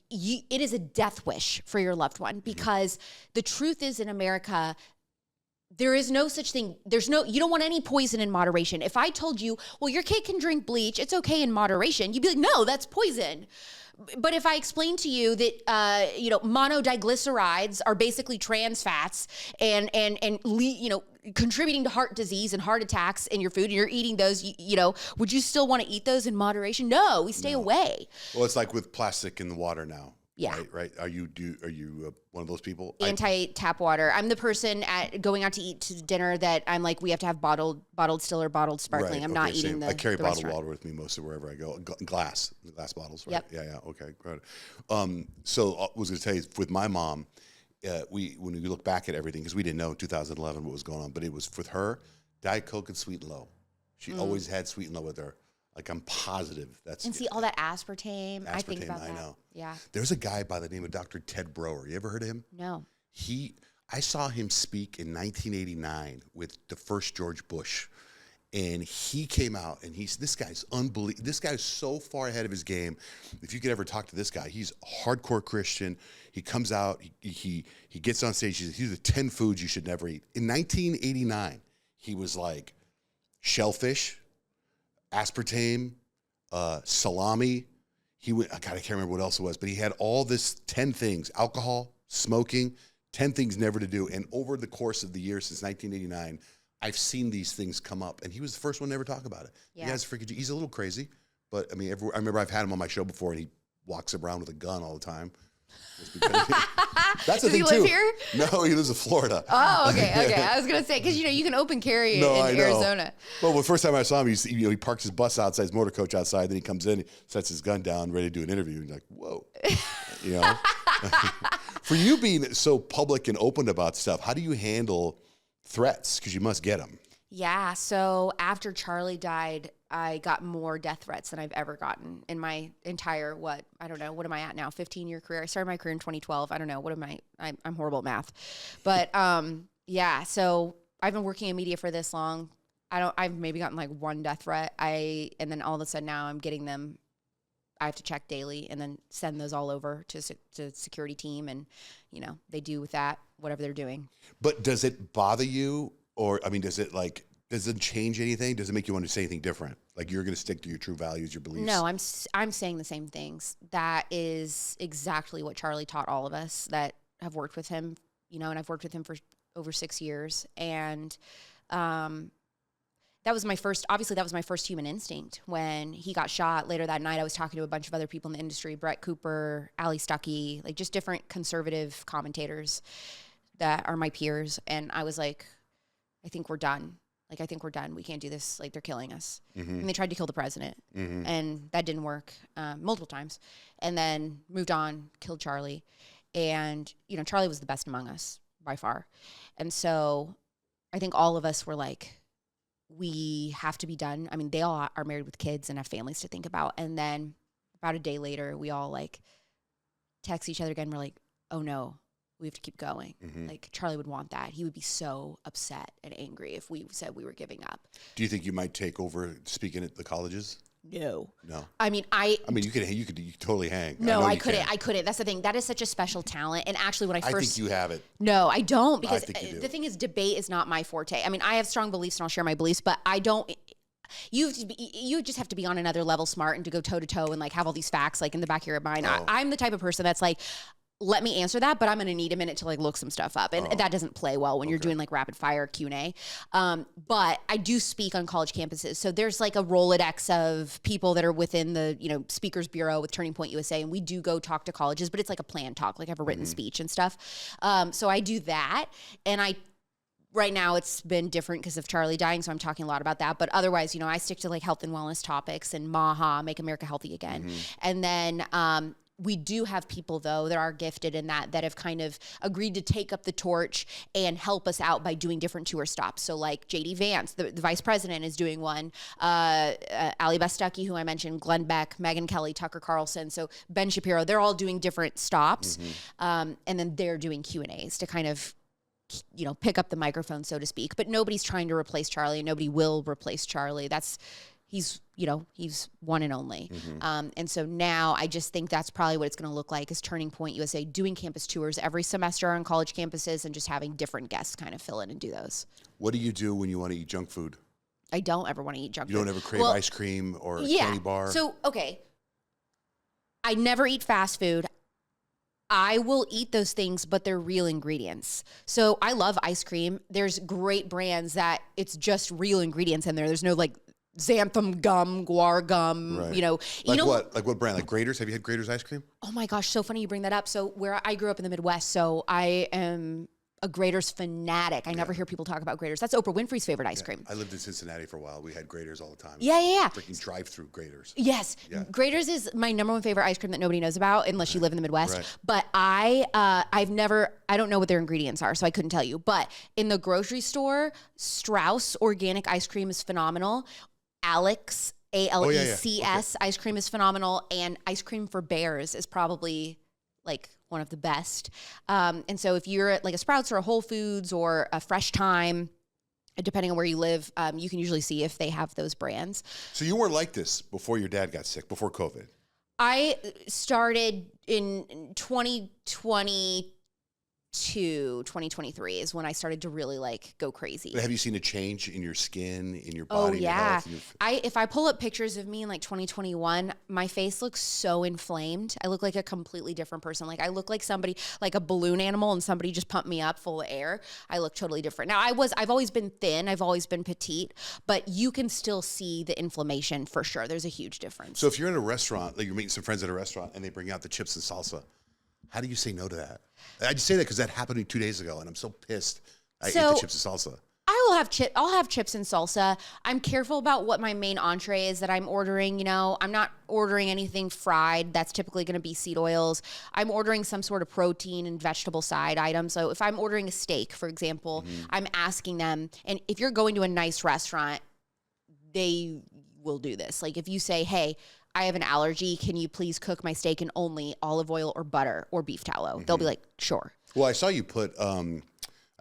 it is a death wish for your loved one, because the truth is in America, there is no such thing. You don't want any poison in moderation. If I told you, well, your kid can drink bleach, it's okay in moderation, you'd be like, no, that's poison. But if I explain to you that, monodiglycerides are basically trans fats and contributing to heart disease and heart attacks in your food, and you're eating those, would you still want to eat those in moderation? No, we stay away. Well, it's like with plastic in the water now. Yeah. Right. Are you one of those people? Anti-tap water. I'm the person at going out to eat to dinner that I'm like, we have to have bottled still or bottled sparkling. Right. I'm not eating I carry the bottled restaurant. water with me most of wherever I go. Glass bottles. Right? Yep. Yeah. Okay. Great. So I was going to tell you, with my mom, when we look back at everything, because we didn't know in 2011 what was going on, but it was with her, Diet Coke and Sweet and Low. She always had Sweet and Low with her. Like, I'm positive that's... And see, all that aspartame, I think about that. I know. Yeah. There's a guy by the name of Dr. Ted Broer. You ever heard of him? No. I saw him speak in 1989 with the first George Bush. And he came out, and this guy's unbelievable. This guy's so far ahead of his game. If you could ever talk to this guy, he's a hardcore Christian. He comes out, he gets on stage, he says, these are 10 foods you should never eat. In 1989, he was like shellfish, aspartame, salami. I can't remember what else it was, but he had all this 10 things: alcohol, smoking, 10 things never to do. And over the course of the years since 1989, I've seen these things come up, and he was the first one to ever talk about it. Yeah. The guy's he's a little crazy, but I mean, I remember I've had him on my show before, and he walks around with a gun all the time. That's the thing, Does he live here? No, he lives in Florida. Oh, okay. I was gonna say, because you can open carry in Arizona. Well, the first time I saw him, he parks his bus outside, his motor coach outside. Then he comes in, he sets his gun down, ready to do an interview. And you're like, whoa, For you being so public and open about stuff, how do you handle threats? Because you must get them. Yeah. So after Charlie died, I got more death threats than I've ever gotten in my entire, what am I at now? 15-year career. I started my career in 2012. I don't know. I'm horrible at math. But yeah, so I've been working in media for this long. I've maybe gotten like one death threat. And then all of a sudden now I'm getting them. I have to check daily and then send those all over to security team. And, they do with that whatever they're doing. But does it bother you? Or, I mean, does it change anything? Does it make you want to say anything different? Like, you're going to stick to your true values, your beliefs? No, I'm saying the same things. That is exactly what Charlie taught all of us that have worked with him, and I've worked with him for over 6 years. And that was my first human instinct when he got shot. Later that night, I was talking to a bunch of other people in the industry, Brett Cooper, Ali Stuckey, like just different conservative commentators that are my peers. And I was like, I think we're done. We can't do this. Like, they're killing us. Mm-hmm. And they tried to kill the president. Mm-hmm. And that didn't work multiple times. And then moved on, killed Charlie. And, Charlie was the best among us by far. And so I think all of us were like, we have to be done. I mean, they all are married with kids and have families to think about. And then about a day later, we all like text each other again. We're like, oh no, we have to keep going. Mm-hmm. Like, Charlie would want that. He would be so upset and angry if we said we were giving up. Do you think you might take over speaking at the colleges? No. I mean, you could totally hang. No, I couldn't. That's the thing. That is such a special talent. And actually, I think you have it. No, I don't, because I think you do. The thing is, debate is not my forte. I mean, I have strong beliefs and I'll share my beliefs, but I don't. You just have to be on another level smart and to go toe to toe and like have all these facts like in the back of your mind. Oh. I'm the type of person that's like, let me answer that, but I'm going to need a minute to like look some stuff up. And that doesn't play well when you're doing like rapid fire Q&A. But I do speak on college campuses. So there's like a Rolodex of people that are within the, Speakers Bureau with Turning Point USA. And we do go talk to colleges, but it's like a planned talk, like I have a written speech and stuff. So I do that. And right now it's been different because of Charlie dying. So I'm talking a lot about that. But otherwise, I stick to like health and wellness topics and MAHA, Make America Healthy Again. Mm-hmm. And then, We do have people, though, that are gifted in that have kind of agreed to take up the torch and help us out by doing different tour stops. So like JD Vance, the vice president, is doing one. Ali Bestucky, who I mentioned, Glenn Beck, Megyn Kelly, Tucker Carlson. So Ben Shapiro, they're all doing different stops. And then they're doing Q&As to kind of, pick up the microphone, so to speak. But nobody's trying to replace Charlie, and nobody will replace Charlie. He's one and only. And so now I just think that's probably what it's going to look like, is Turning Point USA doing campus tours every semester on college campuses and just having different guests kind of fill in and do those. What do you do when you want to eat junk food? I don't ever want to eat junk food. You don't ever crave ice cream or a candy bar? So, okay. I never eat fast food. I will eat those things, but they're real ingredients. So I love ice cream. There's great brands that it's just real ingredients in there. There's no like xanthan gum, guar gum, Right. What? Like what brand? Like Grater's? Have you had Grater's ice cream? Oh my gosh, so funny you bring that up. So where I grew up in the Midwest, so I am a Grater's fanatic. I never hear people talk about Grater's. That's Oprah Winfrey's favorite ice cream. I lived in Cincinnati for a while. We had Grater's all the time. Yeah. Freaking drive-through Grater's. Yes. Yeah. Grater's is my number one favorite ice cream that nobody knows about unless you live in the Midwest. Right. But I don't know what their ingredients are, so I couldn't tell you. But in the grocery store, Strauss organic ice cream is phenomenal. Alex, Alecs ice cream is phenomenal. And Ice Cream for Bears is probably like one of the best. And so if you're at like a Sprouts or a Whole Foods or a Fresh Time, depending on where you live, you can usually see if they have those brands. So you weren't like this before your dad got sick, before COVID? I started in 2023 is when I started to really like go crazy. But have you seen a change in your skin, in your Oh body? yeah. Your If I pull up pictures of me in like 2021, my face looks so inflamed. I look like a completely different person. Like I look like somebody, like a balloon animal, and somebody just pumped me up full of air. I look totally different. Now I've always been thin. I've always been petite, but you can still see the inflammation for sure. There's a huge difference. So if you're in a restaurant, like you're meeting some friends at a restaurant and they bring out the chips and salsa, how do you say no to that? I just say that because that happened to me 2 days ago, and I'm so pissed. I ate the chips and salsa. I'll have chips and salsa. I'm careful about what my main entree is that I'm ordering. I'm not ordering anything fried. That's typically going to be seed oils. I'm ordering some sort of protein and vegetable side item. So if I'm ordering a steak, for example, I'm asking them. And if you're going to a nice restaurant, they will do this. Like if you say, hey, I have an allergy. Can you please cook my steak in only olive oil or butter or beef tallow? They'll be like, sure. Well, I saw you put, I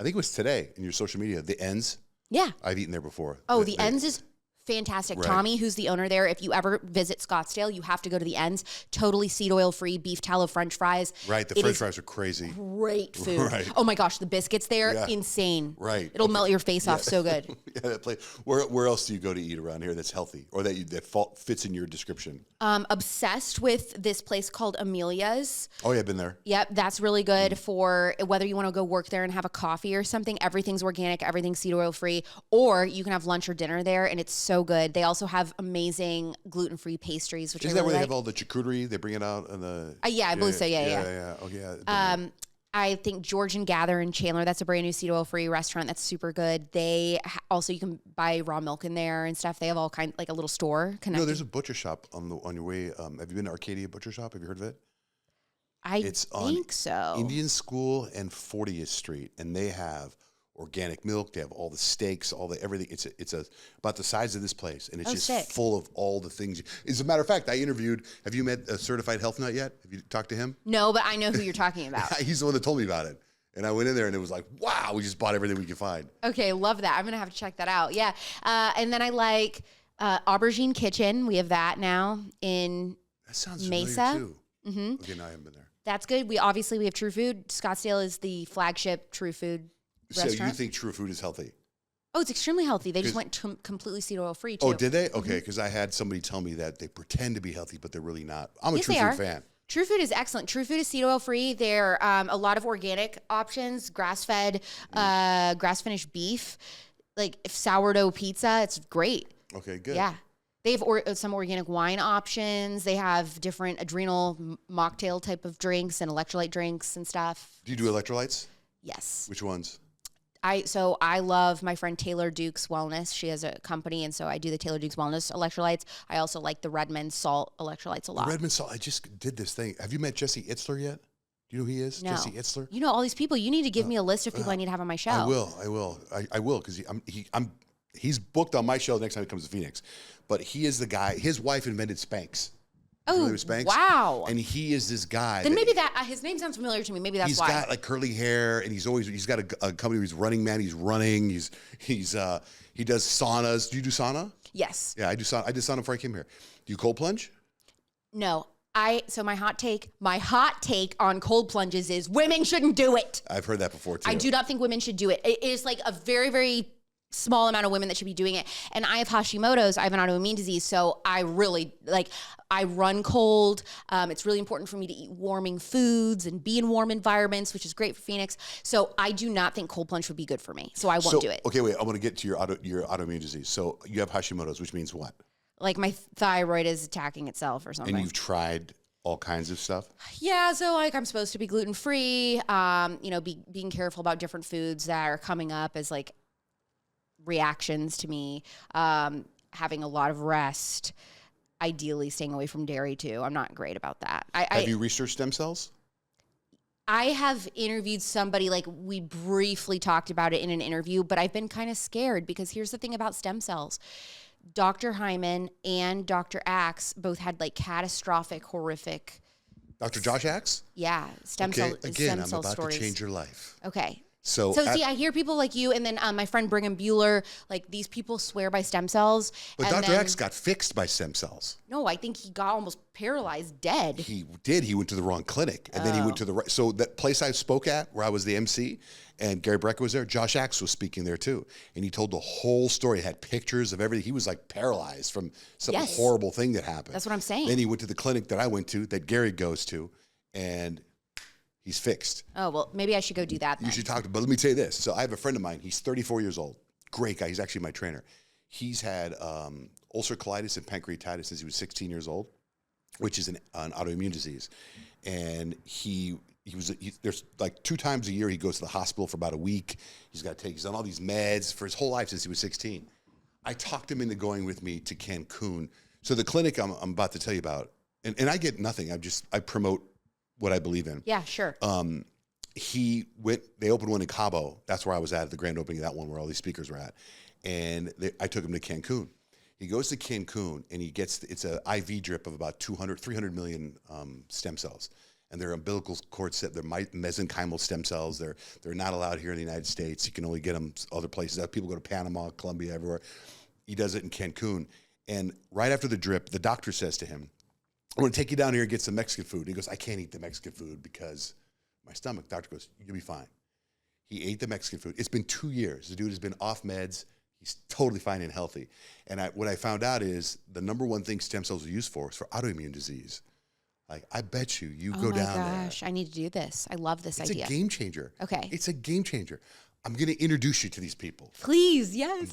think it was today in your social media, the Ends. Yeah. I've eaten there before. Oh, the Ends is fantastic. Right. Tommy, who's the owner there, if you ever visit Scottsdale, you have to go to the Ends. Totally seed oil free, beef tallow French fries. Right, the French fries are crazy. Great food. Right. Oh my gosh, the biscuits there, insane. Right. It'll melt your face off so good. Yeah, that place. Where else do you go to eat around here that's healthy or that fits in your description? Obsessed with this place called Amelia's. Oh yeah, I've been there. Yep, that's really good for whether you want to go work there and have a coffee or something. Everything's organic, everything's seed oil free, or you can have lunch or dinner there, and it's so good. They also have amazing gluten-free pastries, which Isn't I that really where they like. have all the charcuterie? They bring it out in the. Yeah, I believe so. Yeah. Oh yeah. I think George and Gather in Chandler, that's a brand new seed oil free restaurant that's super good. They also, you can buy raw milk in there and stuff. They have all kinds, like a little store connected. No, there's a butcher shop on your way. Have you been to Arcadia Butcher Shop? Have you heard of it? It's think so. Indian School and 40th Street, and they have organic milk. They have all the steaks, all the everything. It's about the size of this place, and it's just full of all the things. As a matter of fact, I interviewed. Have you met a certified health nut yet? Have you talked to him? No, but I know who you're talking about. He's the one that told me about it. And I went in there, and it was like, wow, we just bought everything we could find. Okay, love that. I'm gonna have to check that out. Yeah, and then I like Aubergine Kitchen. We have that now in That sounds Mesa. familiar too. Okay, no, I haven't been there. That's good. We have True Food. Scottsdale is the flagship True Food restaurant. So you think True Food is healthy? Oh, it's extremely healthy. They just went completely seed oil free too. Oh, did they? Okay, because I had somebody tell me that they pretend to be healthy, but they're really not. I'm a True Food fan. True Food is excellent. True Food is seed oil free. There are a lot of organic options, grass-fed, grass-finished beef, like sourdough pizza. It's great. Okay, good. Yeah. They have some organic wine options. They have different adrenal mocktail type of drinks and electrolyte drinks and stuff. Do you do electrolytes? Yes. Which ones? So I love my friend Taylor Duke's Wellness. She has a company, and so I do the Taylor Duke's Wellness electrolytes. I also like the Redmond Salt electrolytes a lot. Redmond Salt. I just did this thing. Have you met Jesse Itzler yet? Do you know who he is? No. Jesse Itzler. You know all these people. You need to give me a list of people I need to have on my show. I will because he's booked on my show the next time he comes to Phoenix. But he is the guy. His wife invented Spanx. Oh, wow. And he is this guy. Then maybe his name sounds familiar to me. Maybe that's why. He's got like curly hair, and he's got a company where he's running man. He's running. He does saunas. Do you do sauna? Yes. Yeah, I do sauna. I did sauna before I came here. Do you cold plunge? No. So my hot take on cold plunges is women shouldn't do it. I've heard that before too. I do not think women should do it. It is like a very, very small amount of women that should be doing it. And I have Hashimoto's. I have an autoimmune disease. So I really I run cold. It's really important for me to eat warming foods and be in warm environments, which is great for Phoenix. So I do not think cold plunge would be good for me. So I won't do it. Okay, wait. I want to get to your autoimmune disease. So you have Hashimoto's, which means what? Like my thyroid is attacking itself or something. And you've tried all kinds of stuff? Yeah, so like I'm supposed to be gluten-free, being careful about different foods that are coming up as like reactions to me, having a lot of rest, ideally staying away from dairy too. I'm not great about that. Have you researched stem cells? I have interviewed somebody, like we briefly talked about it in an interview, but I've been kind of scared because here's the thing about stem cells. Dr. Hyman and Dr. Axe both had like catastrophic, horrific. Dr. Josh Axe? Yeah, stem cell stories. Again, I'm about to change your life. Okay. So see, I hear people like you, and then my friend Brigham Bueller, like these people swear by stem cells. But Dr. Axe got fixed by stem cells. No, I think he got almost paralyzed, dead. He did. He went to the wrong clinic, and then he went to the right. So that place I spoke at, where I was the MC, and Gary Brecker was there. Josh Axe was speaking there too, and he told the whole story. He had pictures of everything. He was like paralyzed from some horrible thing that happened. That's what I'm saying. Then he went to the clinic that I went to, that Gary goes to, and he's fixed. Oh, well, maybe I should go do that then. You should talk to him. But let me tell you this. So I have a friend of mine. He's 34 years old. Great guy. He's actually my trainer. He's had ulcer colitis and pancreatitis since he was 16 years old, which is an autoimmune disease. And there's like 2 times a year he goes to the hospital for about a week. He's done all these meds for his whole life since he was 16. I talked him into going with me to Cancun. So the clinic I'm about to tell you about, and I get nothing. I promote what I believe in. Yeah, sure. They opened one in Cabo. That's where I was at the grand opening of that one where all these speakers were at. And I took him to Cancun. He goes to Cancun and it's an IV drip of about 300 million stem cells. And they're umbilical cord they're mesenchymal stem cells. They're not allowed here in the United States. You can only get them other places. People go to Panama, Colombia, everywhere. He does it in Cancun. And right after the drip, the doctor says to him, "I'm going to take you down here and get some Mexican food." And he goes, "I can't eat the Mexican food because my stomach." Doctor goes, "You'll be fine." He ate the Mexican food. It's been 2 years. The dude has been off meds. He's totally fine and healthy. And what I found out is the number one thing stem cells are used for is for autoimmune disease. Like, I bet you go down there. Oh my gosh, I need to do this. I love this idea. It's a game changer. Okay. It's a game changer. I'm going to introduce you to these people. Please, yes.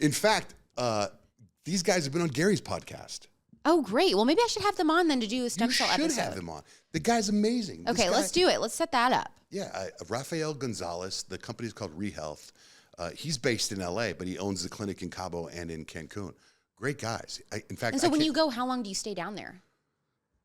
In fact, these guys have been on Gary's podcast. Oh, great. Well, maybe I should have them on then to do a stem cell episode. You should have them on. The guy's amazing. Okay, let's do it. Let's set that up. Yeah, Rafael Gonzalez, the company's called ReHealth. He's based in LA, but he owns the clinic in Cabo and in Cancun. Great guys. When you go, how long do you stay down there?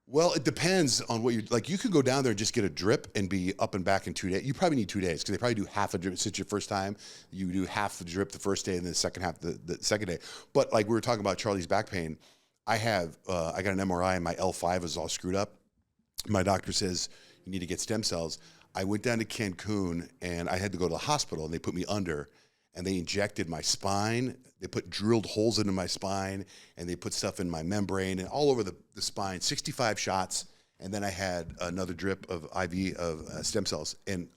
Well, it depends on what you could go down there and just get a drip and be up and back in 2 days. You probably need 2 days because they probably do half a drip. Since your first time, you do half the drip the first day and then the second half the second day. But like we were talking about Charlie's back pain, I got an MRI and my L5 is all screwed up. My doctor says you need to get stem cells. I went down to Cancun and I had to go to the hospital and they put me under and they injected my spine. They put drilled holes into my spine and they put stuff in my membrane and all over the spine, 65 shots. And then I had another drip of IV of stem cells and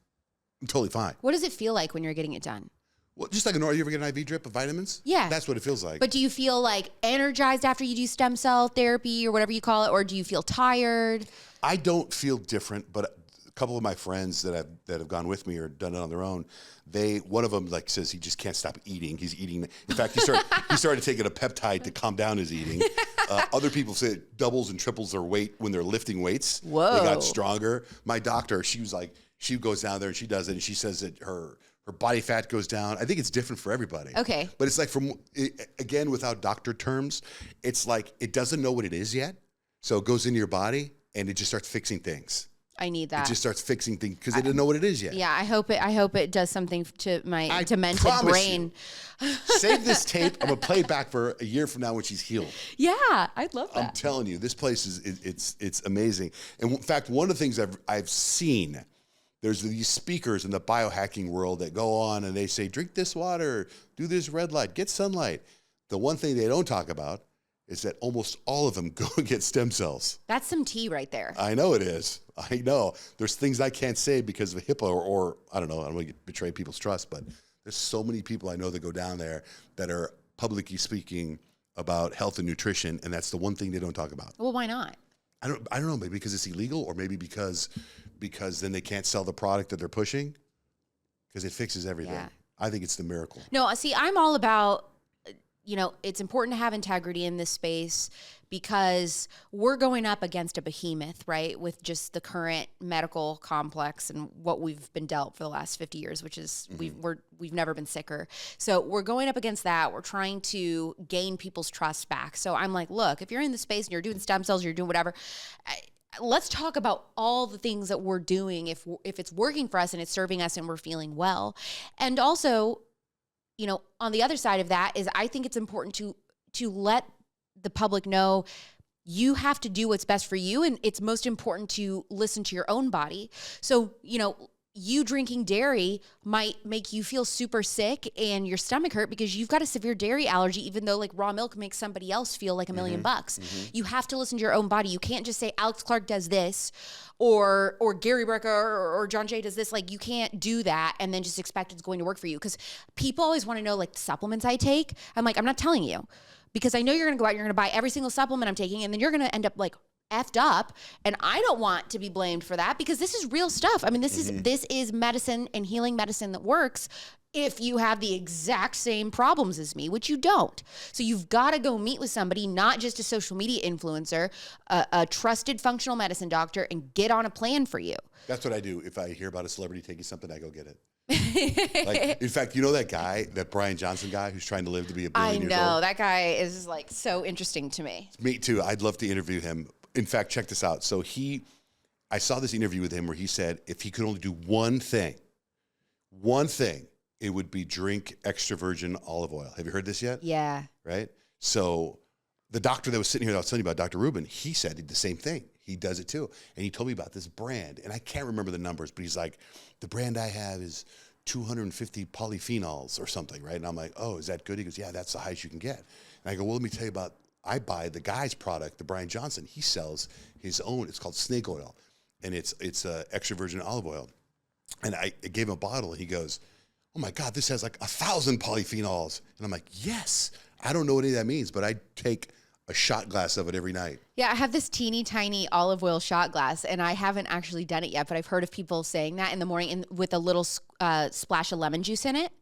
I'm totally fine. What does it feel like when you're getting it done? Well, just like you ever get an IV drip of vitamins? Yeah. That's what it feels like. But do you feel like energized after you do stem cell therapy or whatever you call it? Or do you feel tired? I don't feel different, but a couple of my friends that have gone with me or done it on their own, one of them like says he just can't stop eating. He's eating. In fact, he started taking a peptide to calm down his eating. Other people say it doubles and triples their weight when they're lifting weights. Whoa. They got stronger. My doctor, she goes down there and she does it, and she says that her Her body fat goes down. I think it's different for everybody. Okay. But it's like again, without doctor terms, it's like it doesn't know what it is yet. So it goes into your body and it just starts fixing things. I need that. It just starts fixing things because they didn't know what it is yet. Yeah, I hope it does something to my demented brain. Save this tape. I'm gonna play it back for a year from now when she's healed. Yeah, I'd love that. I'm telling you, this place it's amazing. And in fact, one of the things I've seen, there's these speakers in the biohacking world that go on and they say, drink this water, do this red light, get sunlight. The one thing they don't talk about is that almost all of them go and get stem cells. That's some tea right there. I know it is. I know. There's things I can't say because of HIPAA or I don't know, I don't want to betray people's trust, but there's so many people I know that go down there that are publicly speaking about health and nutrition, and that's the one thing they don't talk about. Well, why not? I don't know, maybe because it's illegal or maybe because then they can't sell the product that they're pushing because it fixes everything. Yeah. I think it's the miracle. No, see, I'm all about, it's important to have integrity in this space because we're going up against a behemoth, right? With just the current medical complex and what we've been dealt for the last 50 years, which is we've never been sicker. So we're going up against that. We're trying to gain people's trust back. So I'm like, look, if you're in the space and you're doing stem cells, you're doing whatever, let's talk about all the things that we're doing if it's working for us and it's serving us and we're feeling well. And also, on the other side of that is I think it's important to let the public know you have to do what's best for you. And it's most important to listen to your own body. So, you drinking dairy might make you feel super sick and your stomach hurt because you've got a severe dairy allergy, even though like raw milk makes somebody else feel like $1 million bucks. You have to listen to your own body. You can't just say Alex Clark does this or Gary Brecka or Johnjay does this. Like you can't do that and then just expect it's going to work for you. Because people always want to know like the supplements I take. I'm like, I'm not telling you because I know you're going to go out, you're going to buy every single supplement I'm taking and then you're going to end up like effed up, and I don't want to be blamed for that because this is real stuff. I mean, this is medicine and healing medicine that works if you have the exact same problems as me, which you don't. So you've got to go meet with somebody, not just a social media influencer, a trusted functional medicine doctor, and get on a plan for you. That's what I do. If I hear about a celebrity taking something, I go get it. Like, in fact, you know that guy, that Brian Johnson guy who's trying to live to be a billion years old? I know. That guy is like so interesting to me. Me too. I'd love to interview him. In fact, check this out. So I saw this interview with him where he said if he could only do one thing, it would be drink extra virgin olive oil. Have you heard this yet? Yeah. Right? So the doctor that was sitting here that I was telling you about, Dr. Rubin, he said the same thing. He does it too. And he told me about this brand. And I can't remember the numbers, but he's like, the brand I have is 250 polyphenols or something, right? And I'm like, oh, is that good? He goes, yeah, that's the highest you can get. And I go, well, let me tell you about, I buy the guy's product, the Brian Johnson. He sells his own. It's called snake oil, and it's extra virgin olive oil. And I gave him a bottle, and he goes, "Oh my God, this has like 1,000 polyphenols." And I'm like, "Yes." I don't know what any of that means, but I take a shot glass of it every night. Yeah, I have this teeny tiny olive oil shot glass, and I haven't actually done it yet, but I've heard of people saying that in the morning with a little splash of lemon juice in it.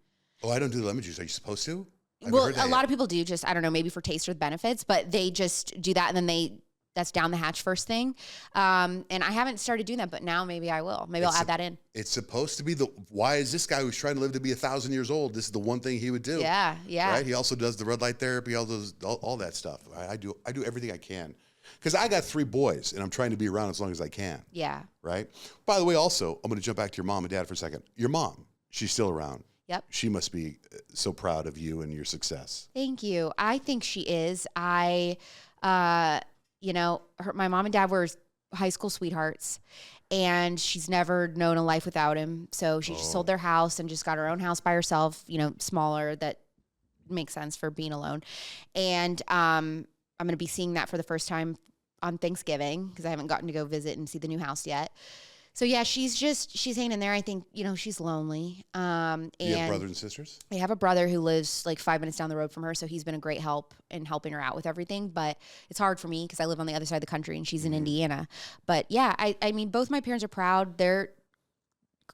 Oh, I don't do the lemon juice. Are you supposed to? Well, a lot of people do just, I don't know, maybe for taste or benefits, but they just do that and then that's down the hatch first thing. And I haven't started doing that, but now maybe I will. Maybe I'll add that in. It's supposed to be why is this guy who's trying to live to be 1,000 years old, this is the one thing he would do. Yeah, yeah. Right? He also does the red light therapy, all that stuff. I do everything I can. Because I got 3 boys and I'm trying to be around as long as I can. Yeah. Right? By the way, also, I'm going to jump back to your mom and dad for a second. Your mom, she's still around. Yep. She must be so proud of you and your success. Thank you. I think she is. My mom and dad were high school sweethearts and she's never known a life without him. So she just sold their house and just got her own house by herself, smaller, that makes sense for being alone. And I'm going to be seeing that for the first time on Thanksgiving because I haven't gotten to go visit and see the new house yet. So yeah, she's hanging in there. I think, she's lonely. Do you have brothers and sisters? I have a brother who lives like 5 minutes down the road from her. So he's been a great help in helping her out with everything, but it's hard for me because I live on the other side of the country and she's in Indiana. But yeah, I mean, both my parents are proud. They're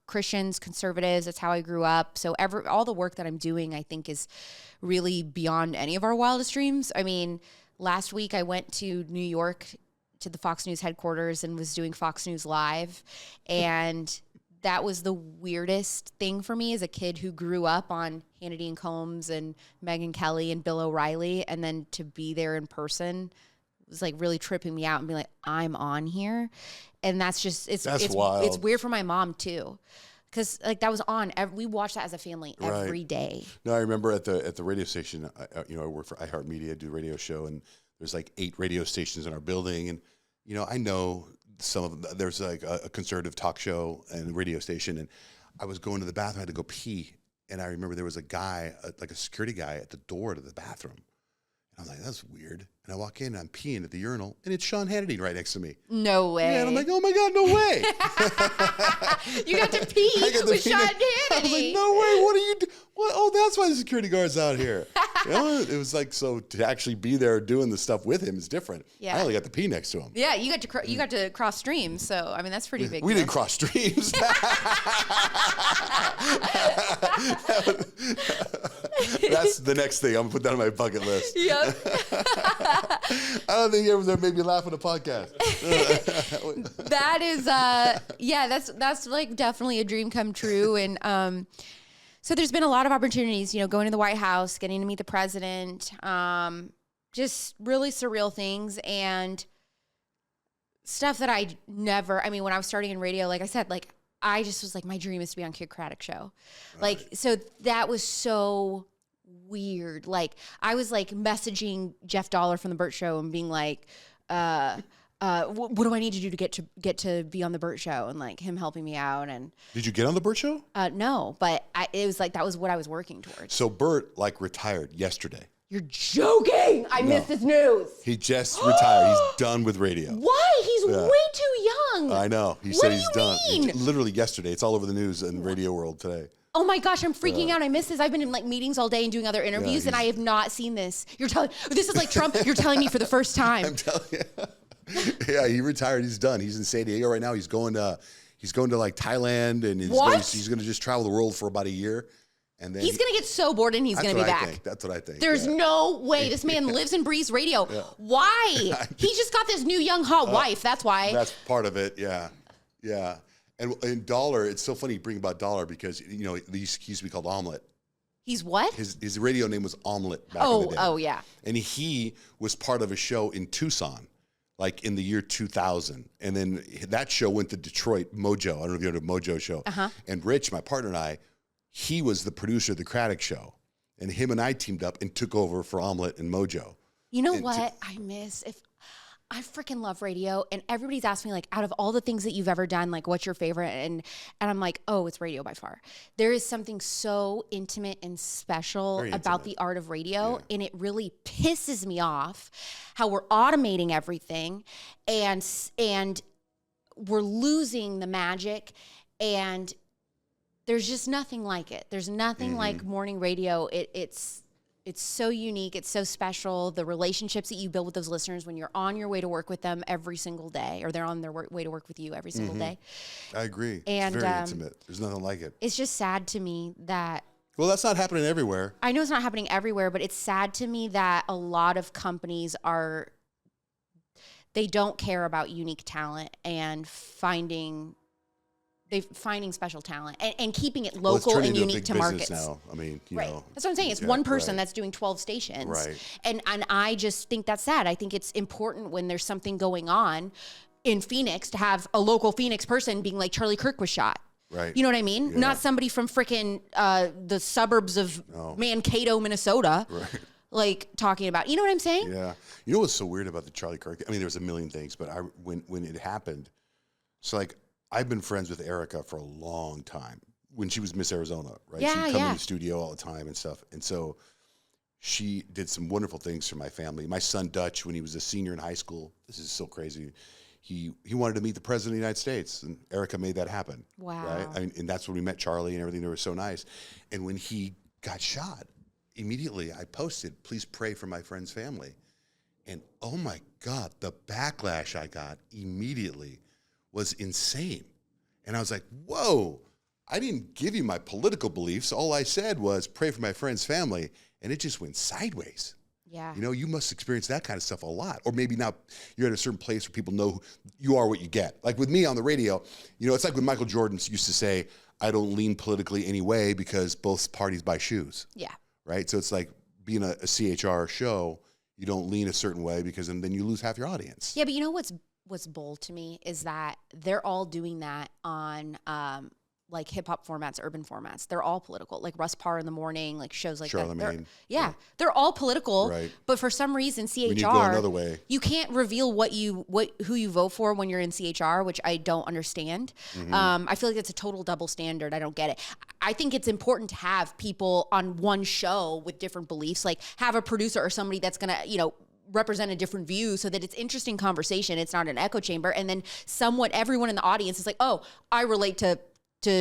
Christians, conservatives. That's how I grew up. So all the work that I'm doing, I think is really beyond any of our wildest dreams. I mean, last week I went to New York to the Fox News headquarters and was doing Fox News Live. And that was the weirdest thing for me as a kid who grew up on Hannity and Combs and Megyn Kelly and Bill O'Reilly. And then to be there in person was like really tripping me out and be like, I'm on here. And that's just, it's wild. It's weird for my mom too. Cause like that was on, we watched that as a family every day. No, I remember at the radio station, I work for iHeartMedia, do a radio show, and there's like 8 radio stations in our building. And, I know some of them, there's like a conservative talk show and a radio station. And I was going to the bathroom, I had to go pee. And I remember there was a guy, like a security guy at the door to the bathroom. And I was like, that's weird. And I walk in and I'm peeing at the urinal and it's Sean Hannity right next to me. No way. Yeah, and I'm like, oh my God, no way. You got to pee with Sean Hannity. I was like, no way, what are you doing? Oh, that's why the security guard's out here. It was like, so to actually be there doing the stuff with him is different. Yeah. I only got to pee next to him. Yeah, you got to cross streams. So, I mean, that's pretty big. We didn't cross streams. That's the next thing I'm going to put that on my bucket list. Yep. I don't think you ever made me laugh on a podcast. That is, that's like definitely a dream come true. And so there's been a lot of opportunities, going to the White House, getting to meet the president, just really surreal things and stuff that when I was starting in radio, like I said, like I just was like, my dream is to be on Kid Craddock show. Right. Like, so that was so weird. Like I was like messaging Jeff Dollar from the Burt Show and being like, what do I need to do to get to be on the Burt Show, and like him helping me out. And did you get on the Burt Show? No, but it was like, that was what I was working towards. So Burt like retired yesterday. You're joking. I missed this news. He just retired. He's done with radio. Why? He's way too young. I know. He said he's done. Literally yesterday. It's all over the news in radio world today. Oh my gosh, I'm freaking out. I missed this. I've been in like meetings all day and doing other interviews and I have not seen this. This is like Trump. You're telling me for the first time. I'm telling you. Yeah, he retired. He's done. He's in San Diego right now. He's going to like Thailand, and he's going to just travel the world for about a year. And then he's going to get so bored and he's going to be back. That's what I think. There's no way. This man lives and breathes radio. Yeah. Why? He just got this new young hot wife. That's why. That's part of it. Yeah. Yeah. And Dollar, it's so funny you bring about Dollar because, he used to be called Omelet. He's what? His radio name was Omelet back in the day. Oh, yeah. And he was part of a show in Tucson, like in the year 2000. And then that show went to Detroit, Mojo. I don't know if you heard of Mojo show. Uh-huh. And Rich, my partner and I, he was the producer of the Craddock show. And him and I teamed up and took over for Omelet and Mojo. You know what I miss? I freaking love radio, and everybody's asking me, like, out of all the things that you've ever done, like, what's your favorite? And I'm like, oh, it's radio by far. There is something so intimate and special about the art of radio, and it really pisses me off how we're automating everything, and we're losing the magic, and there's just nothing like it. There's nothing like morning radio. It's so unique. It's so special. The relationships that you build with those listeners when you're on your way to work with them every single day, or they're on their way to work with you every single day. I agree. And, it's very intimate. There's nothing like it. It's just sad to me that... Well, that's not happening everywhere. I know it's not happening everywhere, but it's sad to me that a lot of companies they don't care about unique talent and finding special talent and keeping it local and unique to markets. Now. I mean, right. That's what I'm saying. It's one person that's doing 12 stations. Right. And I just think that's sad. I think it's important when there's something going on in Phoenix to have a local Phoenix person being like, Charlie Kirk was shot. Right. You know what I mean? Yeah. Not somebody from frickin' the suburbs of Mankato, Minnesota. Right. Like talking about, you know what I'm saying? Yeah. You know what's so weird about the Charlie Kirk? I mean, there's a million things, but when it happened, so like, I've been friends with Erica for a long time when she was Miss Arizona, right? Yeah, She'd come in the studio all the time and stuff. And so she did some wonderful things for my family. My son Dutch, when he was a senior in high school, this is so crazy. He wanted to meet the president of the United States, and Erica made that happen. Wow. Right? I mean, and that's when we met Charlie and everything. They were so nice. And when he got shot, immediately I posted, please pray for my friend's family. And oh my God, the backlash I got immediately was insane. And I was like, whoa, I didn't give you my political beliefs. All I said was pray for my friend's family. And it just went sideways. Yeah. You know, you must experience that kind of stuff a lot. Or maybe now you're at a certain place where people know you are what you get. Like with me on the radio, you know, it's like when Michael Jordan used to say, I don't lean politically any way because both parties buy shoes. Yeah. Right? So it's like being a CHR show, you don't lean a certain way because then you lose half your audience. Yeah, but you know what's bold to me is that they're all doing that on like hip hop formats, urban formats. They're all political. Like Russ Parr in the morning, like shows like that. They're all political. Right. But for some reason, CHR, when you go another way, you can't reveal who you vote for when you're in CHR, which I don't understand. I feel like it's a total double standard. I don't get it. I think it's important to have people on one show with different beliefs, like have a producer or somebody that's gonna, you know, represent a different view so that it's interesting conversation. It's not an echo chamber. And then somewhat everyone in the audience is like, oh, I relate to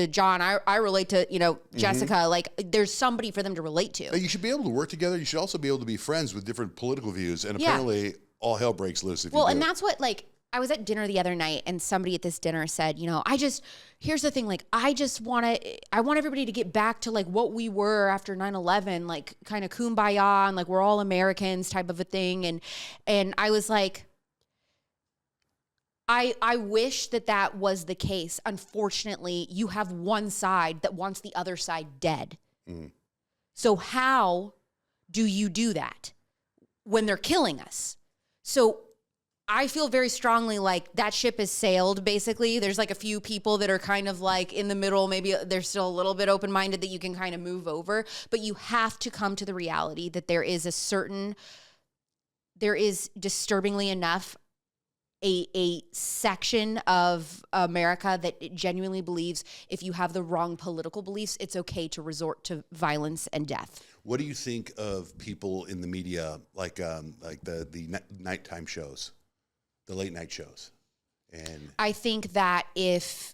John. I relate to, you know, Jessica. Like there's somebody for them to relate to. You should be able to work together. You should also be able to be friends with different political views. And apparently all hell breaks loose if you do. And that's what, like, I was at dinner the other night and somebody at this dinner said, you know, here's the thing, like, I want everybody to get back to like what we were after 9/11, like kind of kumbaya and like we're all Americans type of a thing. And I was like, I wish that was the case. Unfortunately, you have one side that wants the other side dead. So how do you do that when they're killing us? So I feel very strongly like that ship has sailed, basically. There's like a few people that are kind of like in the middle. Maybe they're still a little bit open-minded that you can kind of move over. But you have to come to the reality that there is disturbingly enough a section of America that genuinely believes if you have the wrong political beliefs, it's okay to resort to violence and death. What do you think of people in the media, like the nighttime shows, the late night shows? And I think that if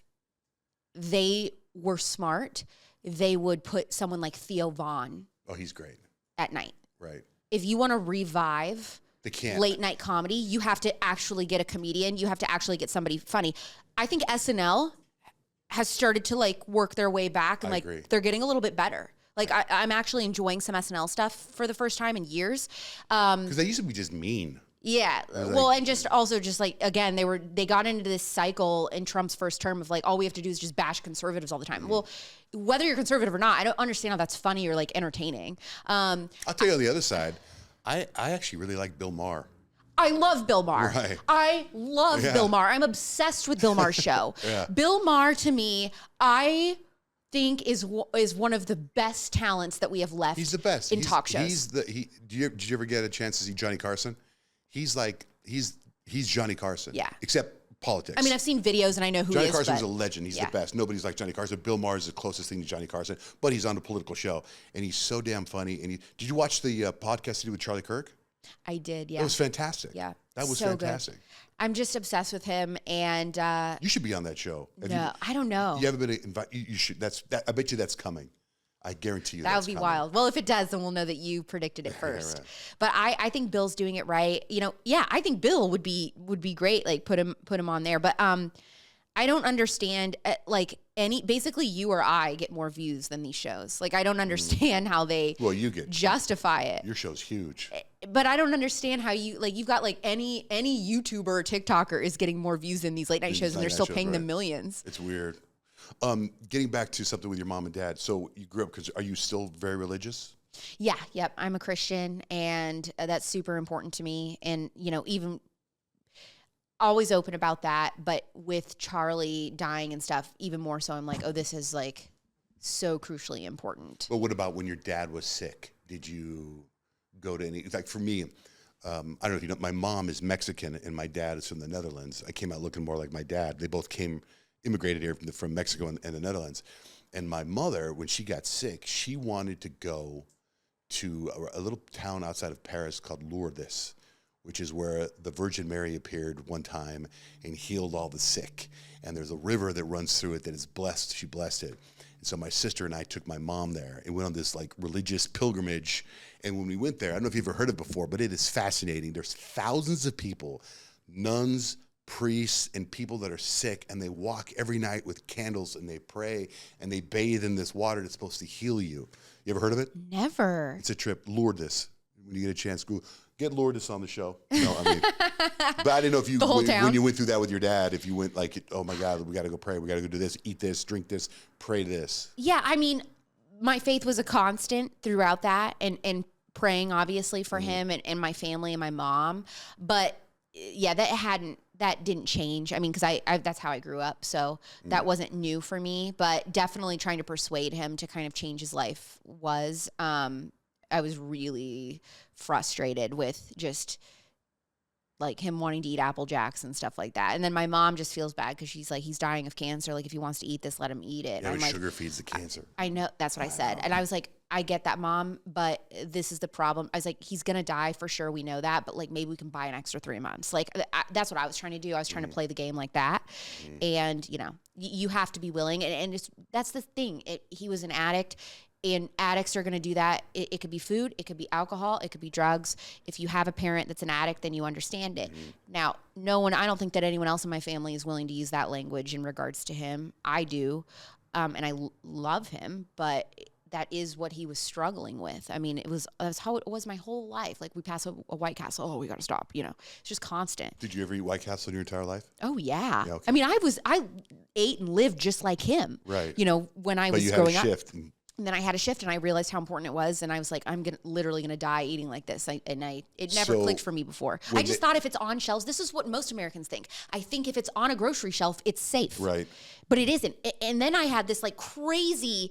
they were smart, they would put someone like Theo Vaughn. Oh, he's great. At night. Right. If you want to revive they can't. Late night comedy, you have to actually get a comedian. You have to actually get somebody funny. I think SNL has started to like work their way back and agree. They're getting a little bit better. Like I'm actually enjoying some SNL stuff for the first time in years. Because they used to be just mean. Yeah. Well, and just like, again, they got into this cycle in Trump's first term of like, all we have to do is just bash conservatives all the time. Well, whether you're conservative or not, I don't understand how that's funny or like entertaining. I'll tell you on the other side, I actually really like Bill Maher. I love Bill Maher. Right. I love Bill Maher. I'm obsessed with Bill Maher's show. Bill Maher, to me, I think is one of the best talents that we have left. He's the best in talk shows. Did you ever get a chance to see Johnny Carson? He's Johnny Carson. Yeah. Except politics. I mean, I've seen videos and I know who Johnny he is. Johnny Carson's a legend. He's the best. Nobody's like Johnny Carson. Bill Maher is the closest thing to Johnny Carson, but he's on a political show and he's so damn funny. And did you watch the podcast he did with Charlie Kirk? I did, yeah. It was fantastic. Yeah. That was so fantastic. Good. I'm just obsessed with him, and you should be on that show. I don't know. You haven't been invited. You should. I bet you that's coming. I guarantee you. That would be wild. Well, if it does, then we'll know that you predicted it first. Right. But I think Bill's doing it right. You know, yeah, I think Bill would be great. Like put him on there. But I don't understand. Basically, you or I get more views than these shows. Like I don't understand how they justify it. Your show's huge. But I don't understand how you've got like any YouTuber or TikToker is getting more views than these late night shows, and they're still paying them millions. It's weird. Getting back to something with your mom and dad. So you grew up, are you still very religious? Yeah. Yep. I'm a Christian, and that's super important to me. And, you know, even always open about that. But with Charlie dying and stuff, even more so, I'm like, oh, this is like so crucially important. But what about when your dad was sick? Did you go to any, like for me, I don't know if you know, my mom is Mexican and my dad is from the Netherlands. I came out looking more like my dad. They both immigrated here from Mexico and the Netherlands. And my mother, when she got sick, she wanted to go to a little town outside of Paris called Lourdes, which is where the Virgin Mary appeared one time and healed all the sick. And there's a river that runs through it that is blessed. She blessed it. And so my sister and I took my mom there and went on this like religious pilgrimage. And when we went there, I don't know if you've ever heard it before, but it is fascinating. There's thousands of people, nuns, priests, and people that are sick, and they walk every night with candles and they pray and they bathe in this water that's supposed to heal you. You ever heard of it? Never. It's a trip, Lourdes. when you get a chance, get Lourdes on the show. No, I mean, but I didn't know if you, when you went through that with your dad, if you went like, oh my God, we got to go pray. We got to go do this, eat this, drink this, pray this. Yeah. I mean, my faith was a constant throughout that and praying obviously for him and my family and my mom. But yeah, that didn't change. I mean, because I that's how I grew up. So that wasn't new for me, but definitely trying to persuade him to kind of change his life was, I was really frustrated with just like him wanting to eat Apple Jacks and stuff like that. And then my mom just feels bad because she's like, he's dying of cancer. Like if he wants to eat this, let him eat it. Yeah, I'm like, sugar feeds the cancer. I know. That's what I said. And I was like, I get that, Mom, but this is the problem. I was like, he's going to die for sure. We know that. But like, maybe we can buy an extra 3 months. Like that's what I was trying to do. I was trying to play the game like that. And you know, you have to be willing. And that's the thing. He was an addict. And addicts are going to do that. It could be food. It could be alcohol. It could be drugs. If you have a parent that's an addict, then you understand it. Now, I don't think that anyone else in my family is willing to use that language in regards to him. I do. And I love him, but that is what he was struggling with. I mean, that's how it was my whole life. Like we pass a White Castle. Oh, we got to stop. You know, it's just constant. Did you ever eat White Castle in your entire life? Oh yeah. Okay. I mean, I ate and lived just like him. Right. You know, when I was growing up. Shift. And then I had a shift and I realized how important it was. And I was like, I'm literally going to die eating like this. It never clicked for me before. I just thought if it's on shelves, this is what most Americans think. I think if it's on a grocery shelf, it's safe. Right. But it isn't. And then I had this like crazy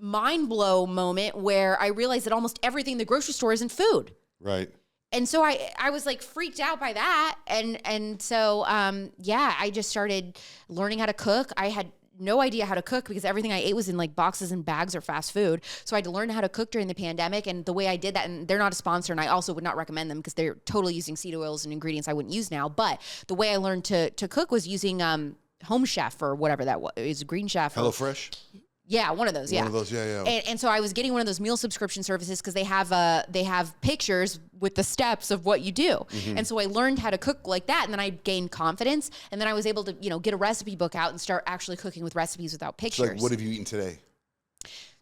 mind blow moment where I realized that almost everything in the grocery store isn't food. Right. And so I was like freaked out by that. And so, I just started learning how to cook. I had no idea how to cook because everything I ate was in like boxes and bags or fast food. So I had to learn how to cook during the pandemic. And the way I did that, and they're not a sponsor, and I also would not recommend them because they're totally using seed oils and ingredients I wouldn't use now. But the way I learned to cook was using Home Chef or whatever that was. It was Green Chef. HelloFresh? Yeah, one of those. Yeah. One of those. Yeah. And so I was getting one of those meal subscription services because they have pictures with the steps of what you do. And so I learned how to cook like that, and then I gained confidence, and then I was able to get a recipe book out and start actually cooking with recipes without pictures. So like, what have you eaten today?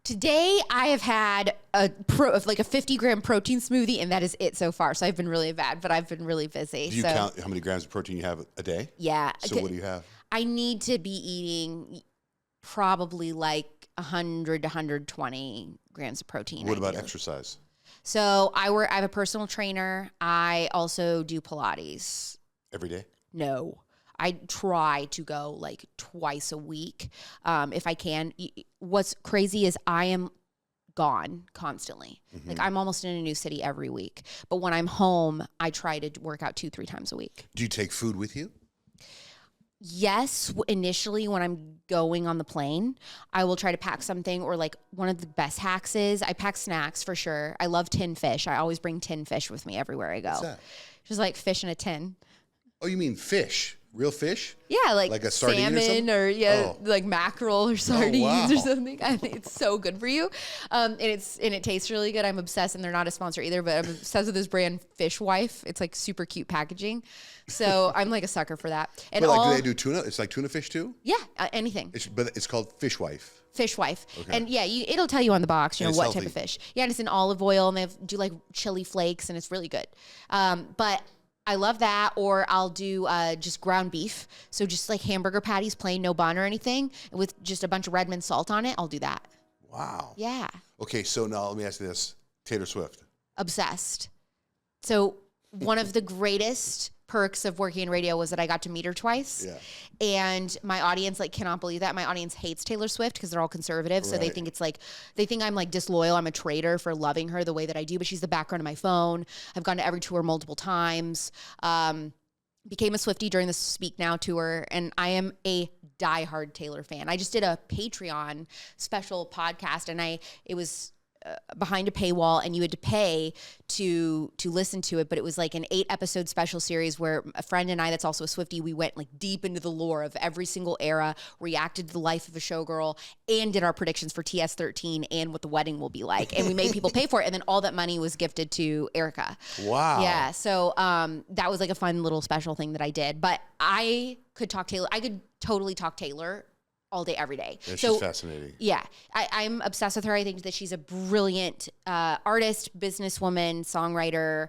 Today I have had a 50-gram protein smoothie, and that is it so far. So I've been really bad, but I've been really busy. Do you count how many grams of protein you have a day? Yeah. So what do you have? I need to be eating probably like 100 to 120 grams of protein. What about exercise? So I have a personal trainer. I also do Pilates. Every day? No. I try to go like twice a week if I can. What's crazy is I am gone constantly. Like I'm almost in a new city every week. But when I'm home, I try to work out 2-3 times a week. Do you take food with you? Yes, initially when I'm going on the plane, I will try to pack something, or like one of the best hacks is I pack snacks for sure. I love tin fish. I always bring tin fish with me everywhere I go. What's that? Just like fish in a tin. Oh, you mean fish? Real fish? Yeah, like a sardine salmon or like mackerel or sardines or something. I think it's so good for you, and it tastes really good. I'm obsessed, and they're not a sponsor either, but I'm obsessed with this brand Fish Wife. It's like super cute packaging, so I'm like a sucker for that. And but like, do they do tuna? It's like tuna fish too? Yeah, anything. But it's called Fish Wife. Fish Wife. Okay. And yeah, it'll tell you on the box, what healthy. type of fish. Yeah, and it's in olive oil, and they do like chili flakes, and it's really good. But I love that. Or I'll do just ground beef. So just like hamburger patties, plain, no bun or anything, with just a bunch of Redmond salt on it. I'll do that. Wow. Yeah. Okay, so now let me ask you this. Taylor Swift. Obsessed. So one of the greatest perks of working in radio was that I got to meet her twice. Yeah. And my audience cannot believe that. My audience hates Taylor Swift because they're all conservative. So they think they think I'm disloyal. I'm a traitor for loving her the way that I do, but she's the background of my phone. I've gone to every tour multiple times. Became a Swiftie during the Speak Now tour, and I am a diehard Taylor fan. I just did a Patreon special podcast, and it was behind a paywall, and you had to pay to listen to it, but it was like an 8-episode special series where a friend and I that's also a Swiftie, we went deep into the lore of every single era, reacted to the life of a showgirl, and did our predictions for TS13 and what the wedding will be like, and we made people pay for it, and then all that money was gifted to Erica. Wow. Yeah, so that was a fun little special thing that I did, but I could talk Taylor. I could totally talk Taylor all day, every day. Yeah, she's fascinating. Yeah, I'm obsessed with her. I think that she's a brilliant artist, businesswoman, songwriter,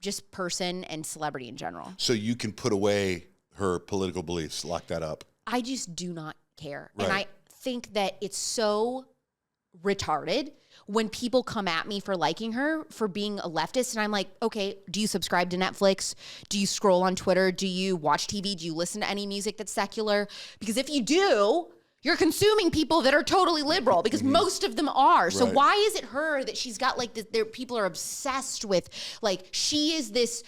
just person, and celebrity in general. So you can put away her political beliefs, lock that up. I just do not care. Right. And I think that it's so retarded when people come at me for liking her for being a leftist. And I'm like, okay, do you subscribe to Netflix? Do you scroll on Twitter? Do you watch TV? Do you listen to any music that's secular? Because if you do, you're consuming people that are totally liberal, because most of them are. So Right. why is it her that she's got like this, people are obsessed with, like, she is this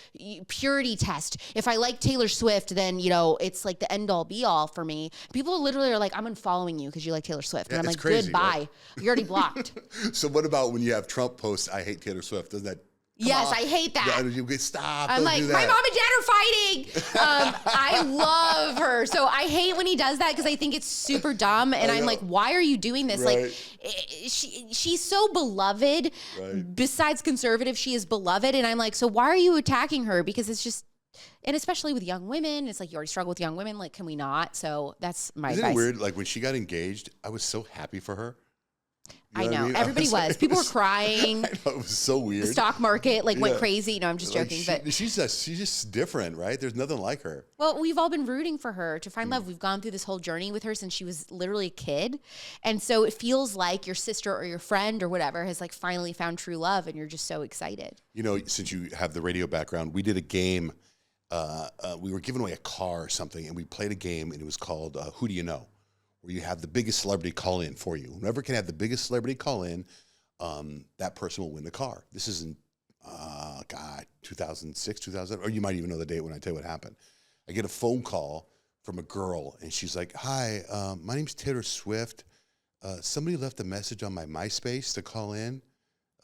purity test. If I like Taylor Swift, then, you know, it's like the end all be all for me. People literally are like, I'm unfollowing you because you like Taylor Swift. And I'm like, crazy, goodbye. right? You're already blocked. So what about when you have Trump post, I hate Taylor Swift? Doesn't that Yes, I hate that. Stop. I'm like, do that. my mom and dad are fighting. I love her. So I hate when he does that because I think it's super dumb. And I'm like, why are you doing this? Right. Like, she's so beloved. Right. Besides conservative, she is beloved. And I'm like, so why are you attacking her? Because it's just, and especially with young women, it's like you already struggle with young women. Like, can we not? So that's my Isn't advice. it weird? Like when she got engaged, I was so happy for her. You I what know. mean? Everybody was. People were crying. I know, it was so weird. The stock market went crazy. No, I'm just Like, joking. But she's just different, right? There's nothing like her. well, we've all been rooting for her to find love. We've gone through this whole journey with her since she was literally a kid. And so it feels like your sister or your friend or whatever has like finally found true love, and you're just so excited. You know, since you have the radio background, we did a game. We were giving away a car or something, and we played a game, and it was called Who Do You Know? Where you have the biggest celebrity call in for you. Whoever can have the biggest celebrity call in, that person will win the car. This is in, 2006, 2000, or you might even know the date when I tell you what happened. I get a phone call from a girl, and she's like, hi, my name's Taylor Swift. Somebody left a message on my MySpace to call in.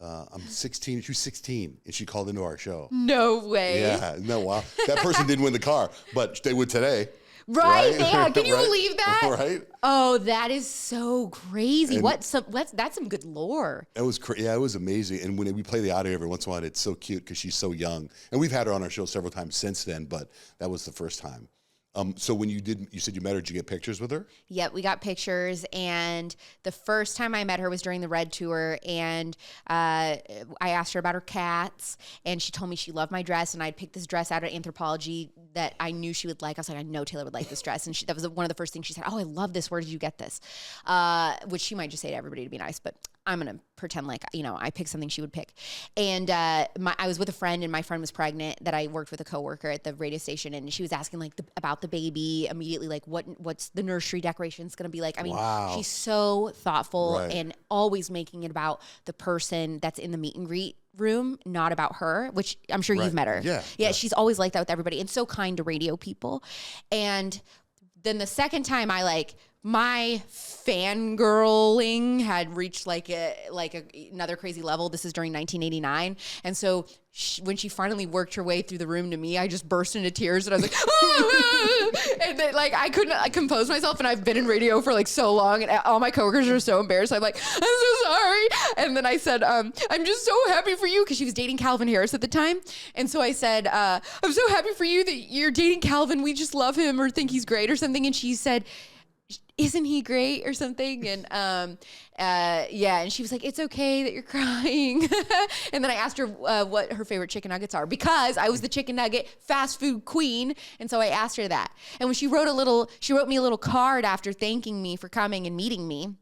I'm 16. She was 16, and she called into our show. No way. Yeah, no, wow. That person didn't win the car, but they would today. Right? Yeah. Can you Right? believe that? Right? Oh, that is so crazy. And That's some good lore. It was it was amazing. And when we play the audio every once in a while, it's so cute because she's so young. And we've had her on our show several times since then, but that was the first time. So when you said you met her, did you get pictures with her? Yep, we got pictures, and the first time I met her was during the Red Tour, and I asked her about her cats, and she told me she loved my dress, and I'd picked this dress out of Anthropology that I knew she would like. I was like, I know Taylor would like this dress, and that was one of the first things she said. Oh, I love this. Where did you get this? Which she might just say to everybody to be nice, but I'm going to pretend like, you know, I picked something she would pick. And I was with a friend, and my friend was pregnant that I worked with a coworker at the radio station, and she was asking like about the baby immediately, like what's the nursery decorations going to be like? I mean, Wow. she's so thoughtful Right. and always making it about the person that's in the meet and greet room, not about her, which I'm sure you've met her. Yeah. She's always like that with everybody and so kind to radio people. And then the second time my fangirling had reached another crazy level. This is during 1989. And so when she finally worked her way through the room to me, I just burst into tears and I was like, ah! And then, I couldn't compose myself. And I've been in radio for so long, and all my coworkers are so embarrassed. I'm like, I'm so sorry. And then I said, I'm just so happy for you, because she was dating Calvin Harris at the time. And so I said, I'm so happy for you that you're dating Calvin. We just love him or think he's great or something. And she said, isn't he great or something? And and she was like, it's okay that you're crying. And then I asked her what her favorite chicken nuggets are, because I was the chicken nugget fast food queen. And so I asked her that. And when she wrote me a little card after thanking me for coming and meeting me.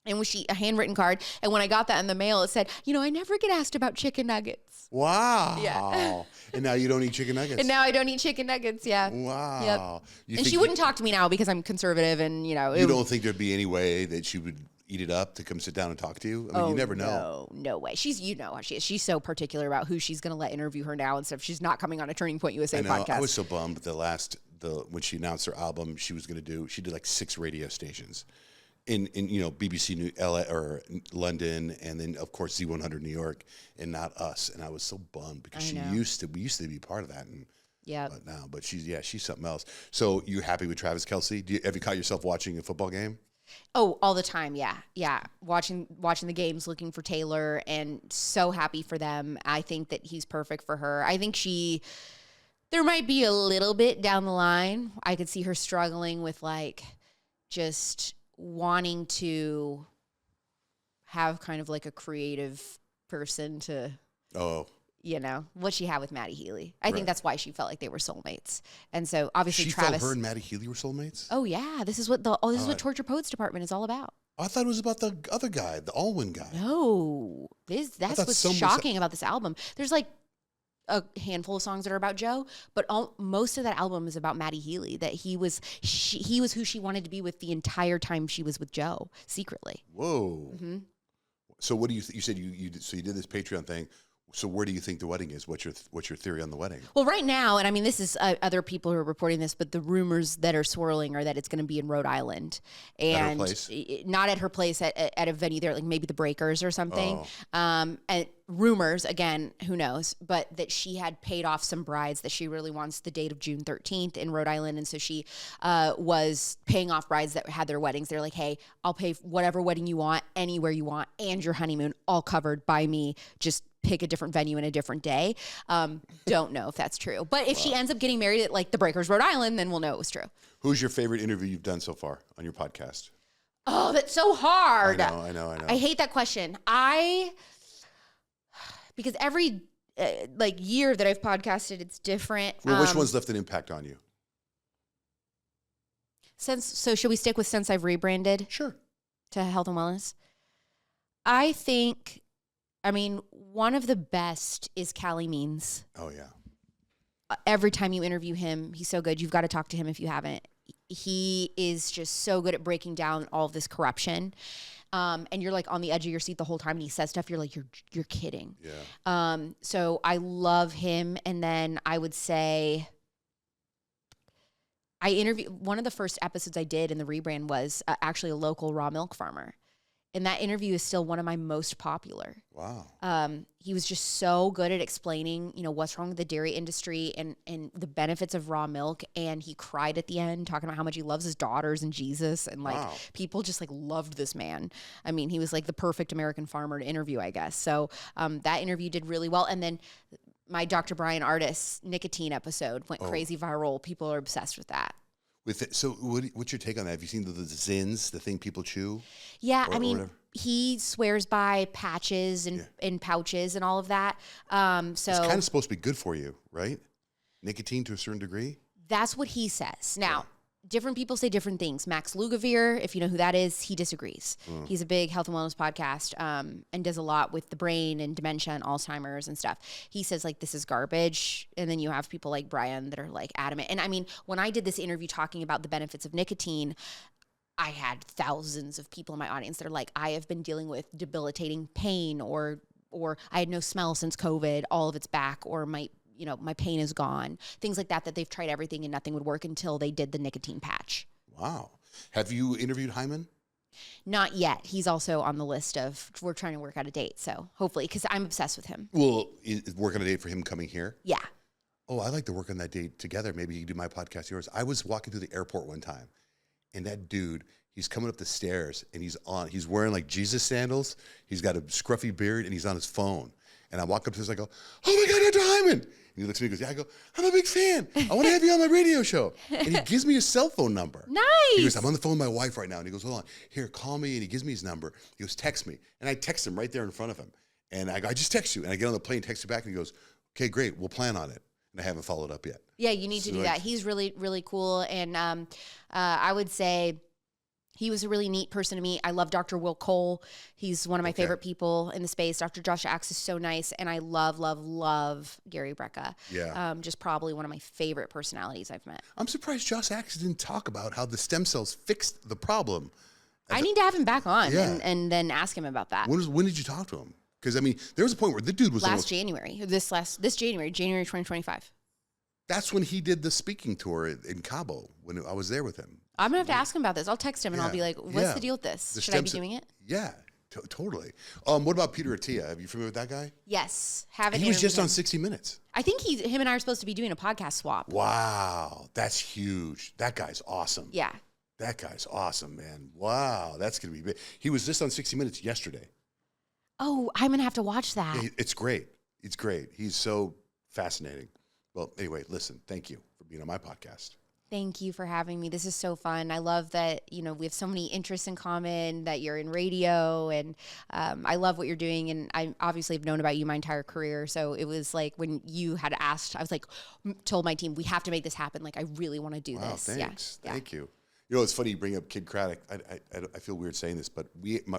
And a handwritten card. And when I got that in the mail, it said, I never get asked about chicken nuggets. Wow. Yeah. And now you don't eat chicken nuggets. And now I don't eat chicken nuggets. Yeah. Wow. Yep. And she wouldn't talk to me now because I'm conservative, and you don't think there'd be any way that she would eat it up to come sit down and talk to you? I mean, you never know. No way. You know how she is. She's so particular about who she's going to let interview her now and stuff. She's not coming on a Turning Point USA podcast. I was so bummed when she announced her album she did like 6 radio stations. In BBC New LA or London, and then of course Z100 New York, and not us. And I was so bummed because we used to be part of that. And yeah, but she's something else. So you happy with Travis Kelce? Have you caught yourself watching a football game? Oh, all the time. Yeah. Watching the games, looking for Taylor, and so happy for them. I think that he's perfect for her. I think there might be a little bit down the line. I could see her struggling with just wanting to have kind of like a creative person to, you know, what she had with Maddie Healy. I think that's why she felt like they were soulmates. And so obviously Travis. Felt her and Maddie Healy were soulmates? Oh yeah. This is what what Torture Poets Department is all about. I thought it was about the other guy, the Alwyn guy. No. That's what's shocking about this album. There's like a handful of songs that are about Joe, but most of that album is about Maddie Healy, that he was who she wanted to be with the entire time she was with Joe, secretly. Whoa. Mm-hmm. So what do you said you did this Patreon thing. So where do you think the wedding is? What's your theory on the wedding? Well, right now, and I mean, this is other people who are reporting this, but the rumors that are swirling are that it's going to be in Rhode Island, and at her place? Not at her place, at a venue there, like maybe the Breakers or something. And rumors, again, who knows, but that she had paid off some brides, that she really wants the date of June 13th in Rhode Island, and so she was paying off brides that had their weddings. They're like, hey, I'll pay whatever wedding you want, anywhere you want, and your honeymoon, all covered by me. Just pick a different venue and a different day. Don't know if that's true. But if she ends up getting married at like the Breakers, Rhode Island, then we'll know it was true. Who's your favorite interview you've done so far on your podcast? Oh, that's so hard. I know. I hate that question. Because every year that I've podcasted, it's different. Well, which one's left an impact on you? So should we stick with since I've rebranded? Sure. To health and wellness? I mean, one of the best is Callie Means. Oh, yeah. Every time you interview him, he's so good. You've got to talk to him if you haven't. He is just so good at breaking down all of this corruption. And you're like on the edge of your seat the whole time, and he says stuff, you're like, you're kidding. Yeah. So I love him. And then I would say one of the first episodes I did in the rebrand was actually a local raw milk farmer. And that interview is still one of my most popular. Wow. He was just so good at explaining, what's wrong with the dairy industry and the benefits of raw milk. And he cried at the end, talking about how much he loves his daughters and Jesus. And people just loved this man. I mean, he was like the perfect American farmer to interview, I guess. So that interview did really well. And then my Dr. Brian Artis nicotine episode went crazy viral. People are obsessed with that. So what's your take on that? Have you seen the Zins, the thing people chew? Yeah, he swears by patches and pouches and all of that. So it's kind of supposed to be good for you, right? Nicotine to a certain degree? That's what he says. Now, different people say different things. Max Lugavere, if you know who that is, he disagrees. He's a big health and wellness podcast and does a lot with the brain and dementia and Alzheimer's and stuff. He says, this is garbage. And then you have people like Brian that are adamant. And I mean, when I did this interview talking about the benefits of nicotine, I had thousands of people in my audience that are like, I have been dealing with debilitating pain or I had no smell since COVID, all of it's back, or my pain is gone. Things like that they've tried everything and nothing would work until they did the nicotine patch. Wow. Have you interviewed Hyman? Not yet. He's also on the list of, we're trying to work out a date. So hopefully, because I'm obsessed with him. Well, work on a date for him coming here? Yeah. Oh, I'd like to work on that date together. Maybe you can do my podcast, yours. I was walking through the airport one time, and that dude, he's coming up the stairs, and he's wearing Jesus sandals. He's got a scruffy beard, and he's on his phone. And I walk up to him, I go, oh my God, Dr. Hyman. And he looks at me and goes, yeah. I go, I'm a big fan. I want to have you on my radio show. And he gives me his cell phone number. Nice. He goes, I'm on the phone with my wife right now. And he goes, hold on. Here, call me. And he gives me his number. He goes, text me. And I text him right there in front of him. And I go, I just text you. And I get on the plane, text you back. And he goes, okay, great. We'll plan on it. And I haven't followed up yet. Yeah, you need to do that. He's really, really cool. And I would say he was a really neat person to meet. I love Dr. Will Cole. He's one of my favorite people in the space. Dr. Josh Axe is so nice. And I love, love, love Gary Brecka. Yeah. Just probably one of my favorite personalities I've met. I'm surprised Josh Axe didn't talk about how the stem cells fixed the problem. I need to have him back on and then ask him about that. When did you talk to him? Because, I mean, there was a point where the dude was January, January 2025. That's when he did the speaking tour in Cabo, when I was there with him. I'm going to have to ask him about this. I'll text him and I'll be like, what's the deal with this? Should I be doing it? Yeah, totally. What about Peter Attia? Are you familiar with that guy? Yes. He was just on 60 Minutes. I think him and I are supposed to be doing a podcast swap. Wow. That's huge. That guy's awesome. Yeah. That guy's awesome, man. Wow. That's going to be big. He was just on 60 Minutes yesterday. Oh, I'm going to have to watch that. It's great. It's great. He's so fascinating. Well, anyway, listen, thank you for being on my podcast. Thank you for having me. This is so fun. I love that, we have so many interests in common, that you're in radio, and I love what you're doing. And I obviously have known about you my entire career. So it was like when you had asked, I was like, told my team, we have to make this happen. Like, I really want to do this. Thanks. Yeah. Thank you. It's funny you bring up Kid Craddock. I feel weird saying this, but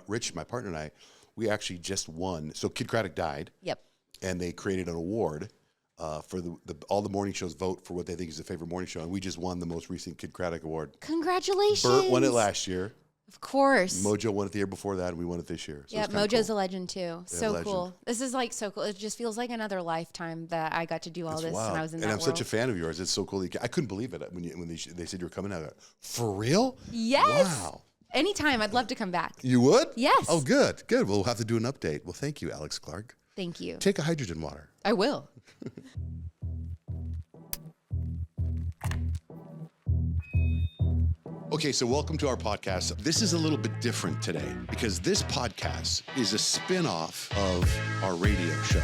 Rich, my partner and I, we actually just won. So Kid Craddock died. Yep. And they created an award for all the morning shows vote for what they think is the favorite morning show, and we just won the most recent Kid Craddock Award. Congratulations! Bert won it last year. Of course. Mojo won it the year before that, and we won it this year. So yeah, Mojo's cool. a legend too. So cool. This is like so cool. It just feels like another lifetime that I got to do all this, wild. and I was in and that I'm world. such a fan of yours. It's so cool. I couldn't believe it when they said you were coming out. For real? Yes. Wow. Anytime. I'd love to come back. You would? Yes. Oh, good. We'll have to do an update. Well, thank you, Alex Clark. Thank you. Take a hydrogen water. I will. Okay, so welcome to our podcast. This is a little bit different today because this podcast is a spin-off of our radio show.